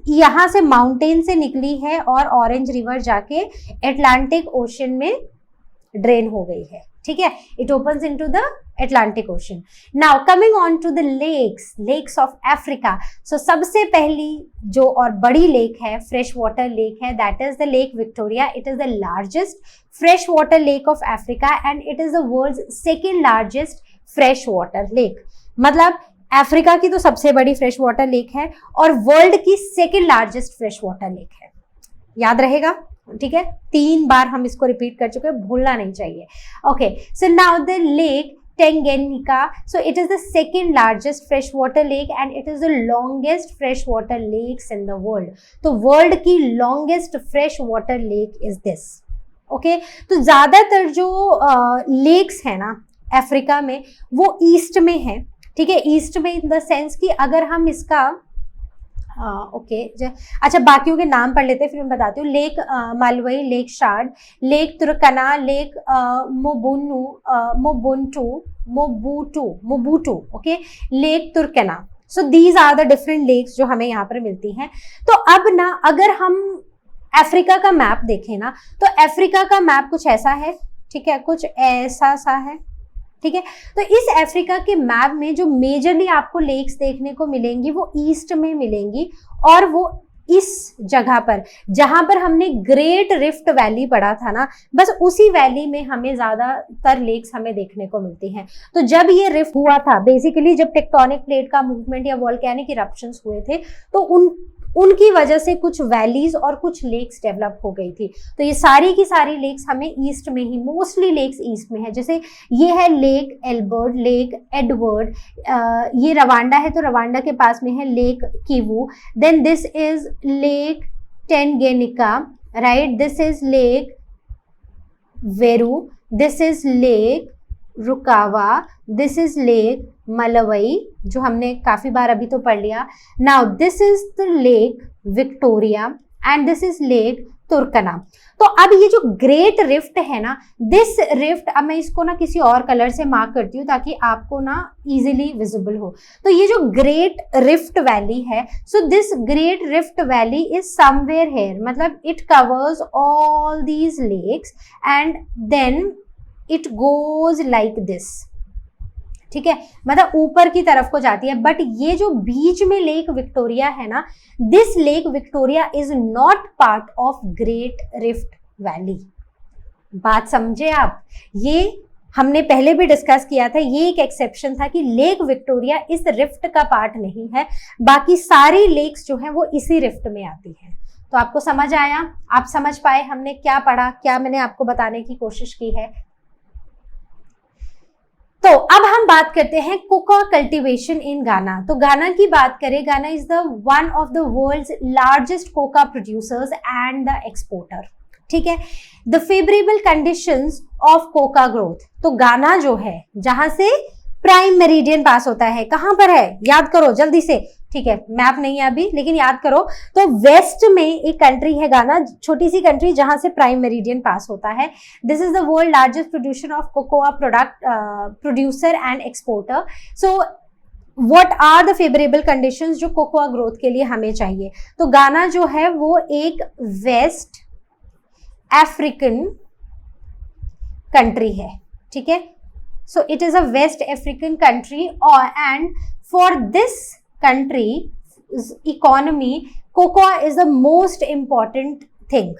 S1: यहाँ से माउंटेन से निकली है और ऑरेंज रिवर जाके अटलांटिक ओशन में ड्रेन हो गई है. ठीक है, it opens into the Atlantic Ocean. Now coming on to the lakes of Africa. सो सबसे पहली जो और बड़ी लेक है, फ्रेश वाटर लेक है, that is the lake Victoria. It is the largest fresh water lake of Africa and it is the world's second largest fresh water lake. मतलब Africa की तो सबसे बड़ी फ्रेश वाटर लेक है और world की second largest fresh water lake है. याद रहेगा, ठीक है. 3 बार हम इसको रिपीट कर चुके हैं, भूलना नहीं चाहिए. Okay so now the Lake Tanganyika. So it is the second largest fresh water lake and it is the longest fresh water lakes in the world. तो वर्ल्ड की longest fresh water lake is this. Okay तो ज्यादातर जो lakes है ना Africa में वो east में है. ठीक है, ईस्ट में इन द सेंस कि अगर हम इसका अच्छा बाकियों के नाम पढ़ लेते हैं फिर मैं बताती हूँ. Lake Malawi, Lake Chad, Lake Turkana, Lake Mobutu. Okay, Lake Turkana. So these are the different lakes जो हमें यहाँ पर मिलती हैं. तो अब ना अगर हम अफ्रीका का मैप देखें ना, तो अफ्रीका का मैप कुछ ऐसा है. ठीक है, कुछ ऐसा सा है. ठीक है, तो इस अफ्रीका के मैप में जो मेजरली आपको लेक्स देखने को मिलेंगी वो ईस्ट में मिलेंगी, और वो इस जगह पर जहां पर हमने ग्रेट रिफ्ट वैली पढ़ा था ना, बस उसी वैली में हमें ज्यादातर लेक्स हमें देखने को मिलती हैं. तो जब ये रिफ्ट हुआ था, बेसिकली जब टेक्टोनिक प्लेट का मूवमेंट या वोल्केनिक इरप्शंस हुए थे, तो उनकी वजह से कुछ वैलीज और कुछ लेक्स डेवलप हो गई थी. तो ये सारी की सारी लेक्स हमें ईस्ट में ही, मोस्टली लेक्स ईस्ट में है. जैसे ये है लेक एल्बर्ट, लेक एडवर्ड, ये रवांडा है तो रवांडा के पास में है Lake Kivu. Then this is Lake Tanganyika, right. This is Lake Mweru, this is Lake Rukwa, this is Lake Malawi जो हमने काफी बार अभी तो पढ़ लिया. Now this is the lake Victoria and this is Lake Turkana. तो अब ये जो ग्रेट रिफ्ट है ना, दिस रिफ्ट, अब मैं इसको ना किसी और कलर से मार्क करती हूँ ताकि आपको ना इजीली विजिबल हो. तो ये जो ग्रेट रिफ्ट वैली है, so this Great Rift Valley is somewhere here. मतलब it covers all these lakes and then it goes like this. ठीक है, मतलब ऊपर की तरफ को जाती है। बट ये जो बीच में लेक विक्टोरिया है ना, this lake Victoria is not part of great Rift valley. बात समझे आप? ये हमने पहले भी डिस्कस किया था, ये एक एक्सेप्शन था कि लेक विक्टोरिया इस रिफ्ट का पार्ट नहीं है, बाकी सारी लेक्स जो हैं वो इसी रिफ्ट में आती हैं। तो आपको समझ आया? आप समझ पाए हमने क्या पढ़ा, क्या मैंने आपको बताने की कोशिश की है? तो अब हम बात करते हैं कोकोआ कल्टीवेशन इन गाना। तो गाना की बात करें, Ghana is the one of the world's largest coca producers and the exporter. ठीक है, the favourable conditions of coca growth. तो गाना जो है, जहां से प्राइम मेरिडियन पास होता है, कहां पर है याद करो जल्दी से, ठीक है, मैप नहीं है अभी लेकिन याद करो। तो वेस्ट में एक कंट्री है गाना, छोटी सी कंट्री जहां से प्राइम मेरिडियन पास होता है। This is the world largest producer of cocoa producer and exporter. So what are the favourable conditions जो कोकोआ ग्रोथ के लिए हमें चाहिए? तो गाना जो है वो एक वेस्ट अफ्रीकन कंट्री है। ठीक है, so it is a West African country and for this country's economy cocoa is the most important thing।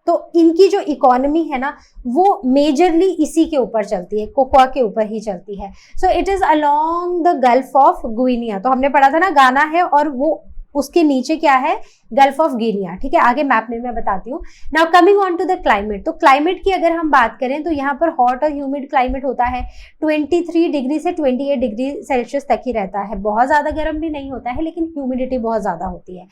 S1: तो इनकी जो इकोनॉमी है ना वो मेजरली इसी के ऊपर चलती है, कोकोआ के ऊपर ही चलती है। So it is along the Gulf of Guinea. तो हमने पढ़ा था ना गाना है और वो उसके नीचे क्या है, गल्फ ऑफ गिनिया। ठीक है, आगे मैप में मैं बताती हूँ। Now coming on to the climate. तो क्लाइमेट की अगर हम बात करें तो यहाँ पर हॉट और ह्यूमिड क्लाइमेट होता है, 23 डिग्री से 28 डिग्री सेल्सियस तक ही रहता है। बहुत ज्यादा गर्म भी नहीं होता है लेकिन ह्यूमिडिटी बहुत ज्यादा होती है।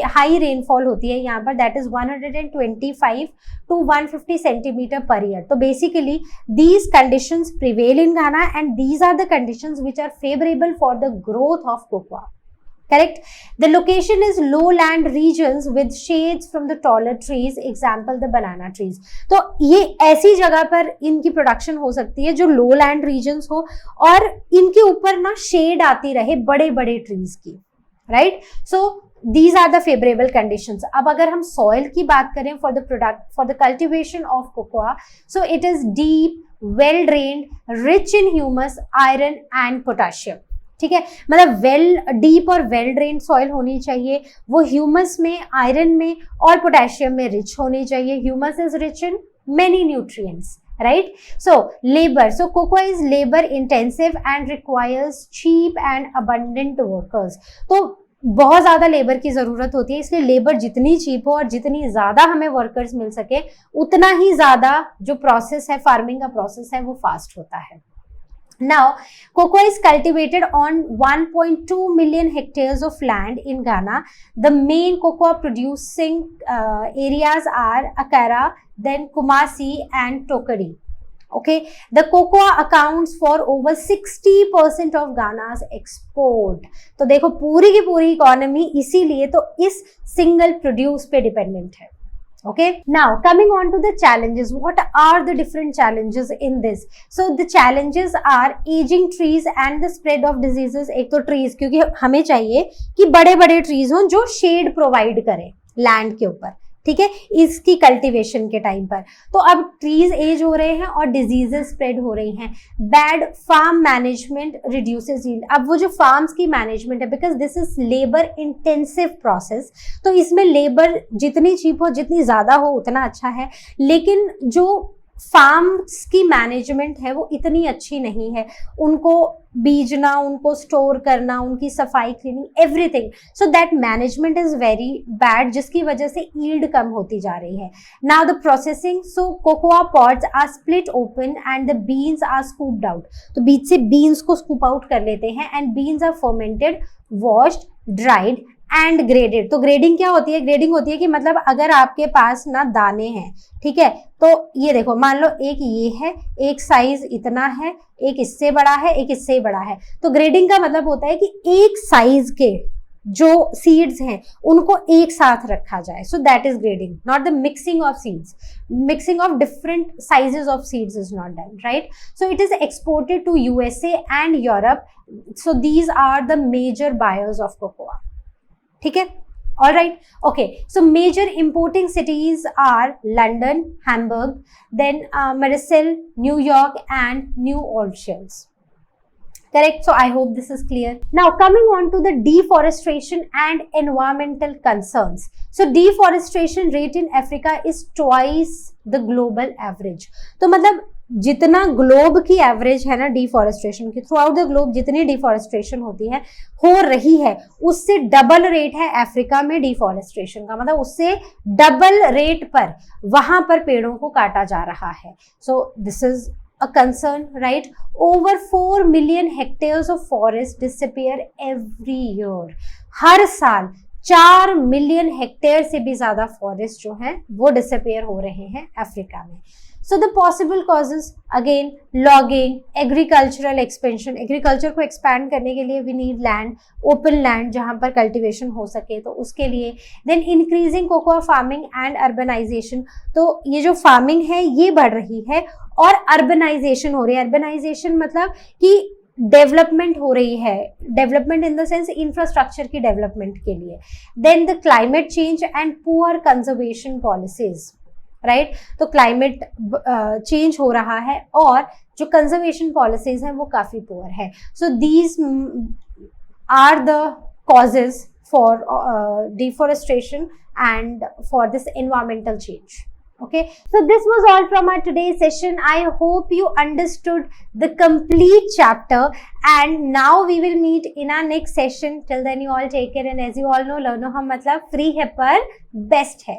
S1: हाई रेनफॉल होती है यहाँ पर, that is 125 to 150 centimetre per year. तो basically these conditions prevail in Ghana and these are the conditions which are favourable for the growth of cocoa. Correct. The location is lowland regions with shades from the taller trees, example the banana trees। तो ये ऐसी जगह पर इनकी production हो सकती है जो lowland regions हो और इनके ऊपर ना शेड आती रहे बड़े बड़े ट्रीज की, right. So these are the favorable conditions। अब अगर हम सॉइल की बात करें for the cultivation of cocoa, so it is deep, well drained, rich in humus, iron and potassium। ठीक है, मतलब वेल डीप और वेल ड्रेन सॉइल होनी चाहिए, वो ह्यूमस में, आयरन में और पोटेशियम में रिच होनी चाहिए। Humus is rich in many nutrients, right. So labour, so cocoa is labour intensive and requires cheap and abundant workers. तो बहुत ज्यादा लेबर की जरूरत होती है, इसलिए लेबर जितनी चीप हो और जितनी ज्यादा हमें वर्कर्स मिल सके उतना ही ज्यादा जो प्रोसेस है, फार्मिंग का प्रोसेस है, वो फास्ट होता है। Now, cocoa is cultivated on 1.2 million hectares of land in Ghana. The main cocoa producing areas are Akara, then Kumasi and Tokari. Okay, the cocoa accounts for over 60% of Ghana's export। तो देखो पूरी की पूरी economy इसीलिए तो इस single produce पे dependent है। Okay, now coming on to the challenges, what are the different challenges in this? So the challenges are aging trees and the spread of diseases। एक तो trees, क्योंकि हमें चाहिए कि बड़े बड़े trees हों जो shade provide करें लैंड के ऊपर, ठीक है, इसकी कल्टीवेशन के टाइम पर। तो अब ट्रीज एज हो रहे हैं और डिजीजेस स्प्रेड हो रही हैं। Bad farm management reduces yield. अब वो जो फार्म्स की मैनेजमेंट है, because this is labour intensive process, तो इसमें लेबर जितनी चीप हो, जितनी ज्यादा हो उतना अच्छा है, लेकिन जो फार्म्स की मैनेजमेंट है वो इतनी अच्छी नहीं है। उनको बीजना, उनको स्टोर करना, उनकी सफाई, cleaning, everything, so that management is very bad, जिसकी वजह से यील्ड कम होती जा रही है। Now the processing, so cocoa pods are split open and the beans are scooped out. तो बीज से बीन्स को स्कूप आउट कर लेते हैं and beans are fermented, washed, dried and graded. तो ग्रेडिंग क्या होती है? ग्रेडिंग होती है कि मतलब अगर आपके पास ना दाने हैं, ठीक है, तो ये देखो मान लो एक ये है, एक साइज इतना है, एक इससे बड़ा है, एक इससे बड़ा है। तो ग्रेडिंग का मतलब होता है कि एक साइज के जो सीड्स हैं उनको एक साथ रखा जाए। So that is grading, not the mixing of seeds. Mixing of different sizes of seeds is not done, right. So it is exported to USA and Europe. So these are the major buyers of cocoa, ठीक है। All right, okay, so major importing cities are London, Hamburg, then Marseille, New York and New Orleans। Correct. So I hope this is clear. Now coming on to the deforestation and environmental concerns. So deforestation rate in Africa is twice the global average. तो मतलब जितना globe की average है ना deforestation की, through out the globe जितनी deforestation होती है, हो रही है, उससे डबल रेट है अफ्रीका में डिफॉरेस्टेशन का, मतलब उससे डबल रेट पर वहां पर पेड़ों को काटा जा रहा है. So this is a concern, right? Over 4 million hectares of forest disappear every year. हर साल 4 मिलियन हेक्टेयर से भी ज्यादा फॉरेस्ट जो है वो डिसअपियर हो रहे हैं अफ्रीका में. So the possible causes, again, logging, agricultural expansion. Agriculture को एक्सपैंड करने के लिए we need land, open land जहाँ पर कल्टिवेशन हो सके, तो उसके लिए. Then increasing cocoa farming and urbanization. तो ये जो फार्मिंग है ये बढ़ रही है और अर्बनाइजेशन हो रही है. अर्बनाइजेशन मतलब कि डेवलपमेंट हो रही है, development in the sense infrastructure की डेवलपमेंट के लिए. Then the climate change and poor conservation policies, right? तो क्लाइमेट चेंज हो रहा है और जो कंजर्वेशन पॉलिसीज हैं वो काफी पुअर है. So these are the causes for deforestation and for this environmental change. Okay, so this was all from our today's session. I hope you understood the complete chapter, and now we will meet in our next session. Till then you all take care, and as you all know, learno hum matlab free hai par best hai.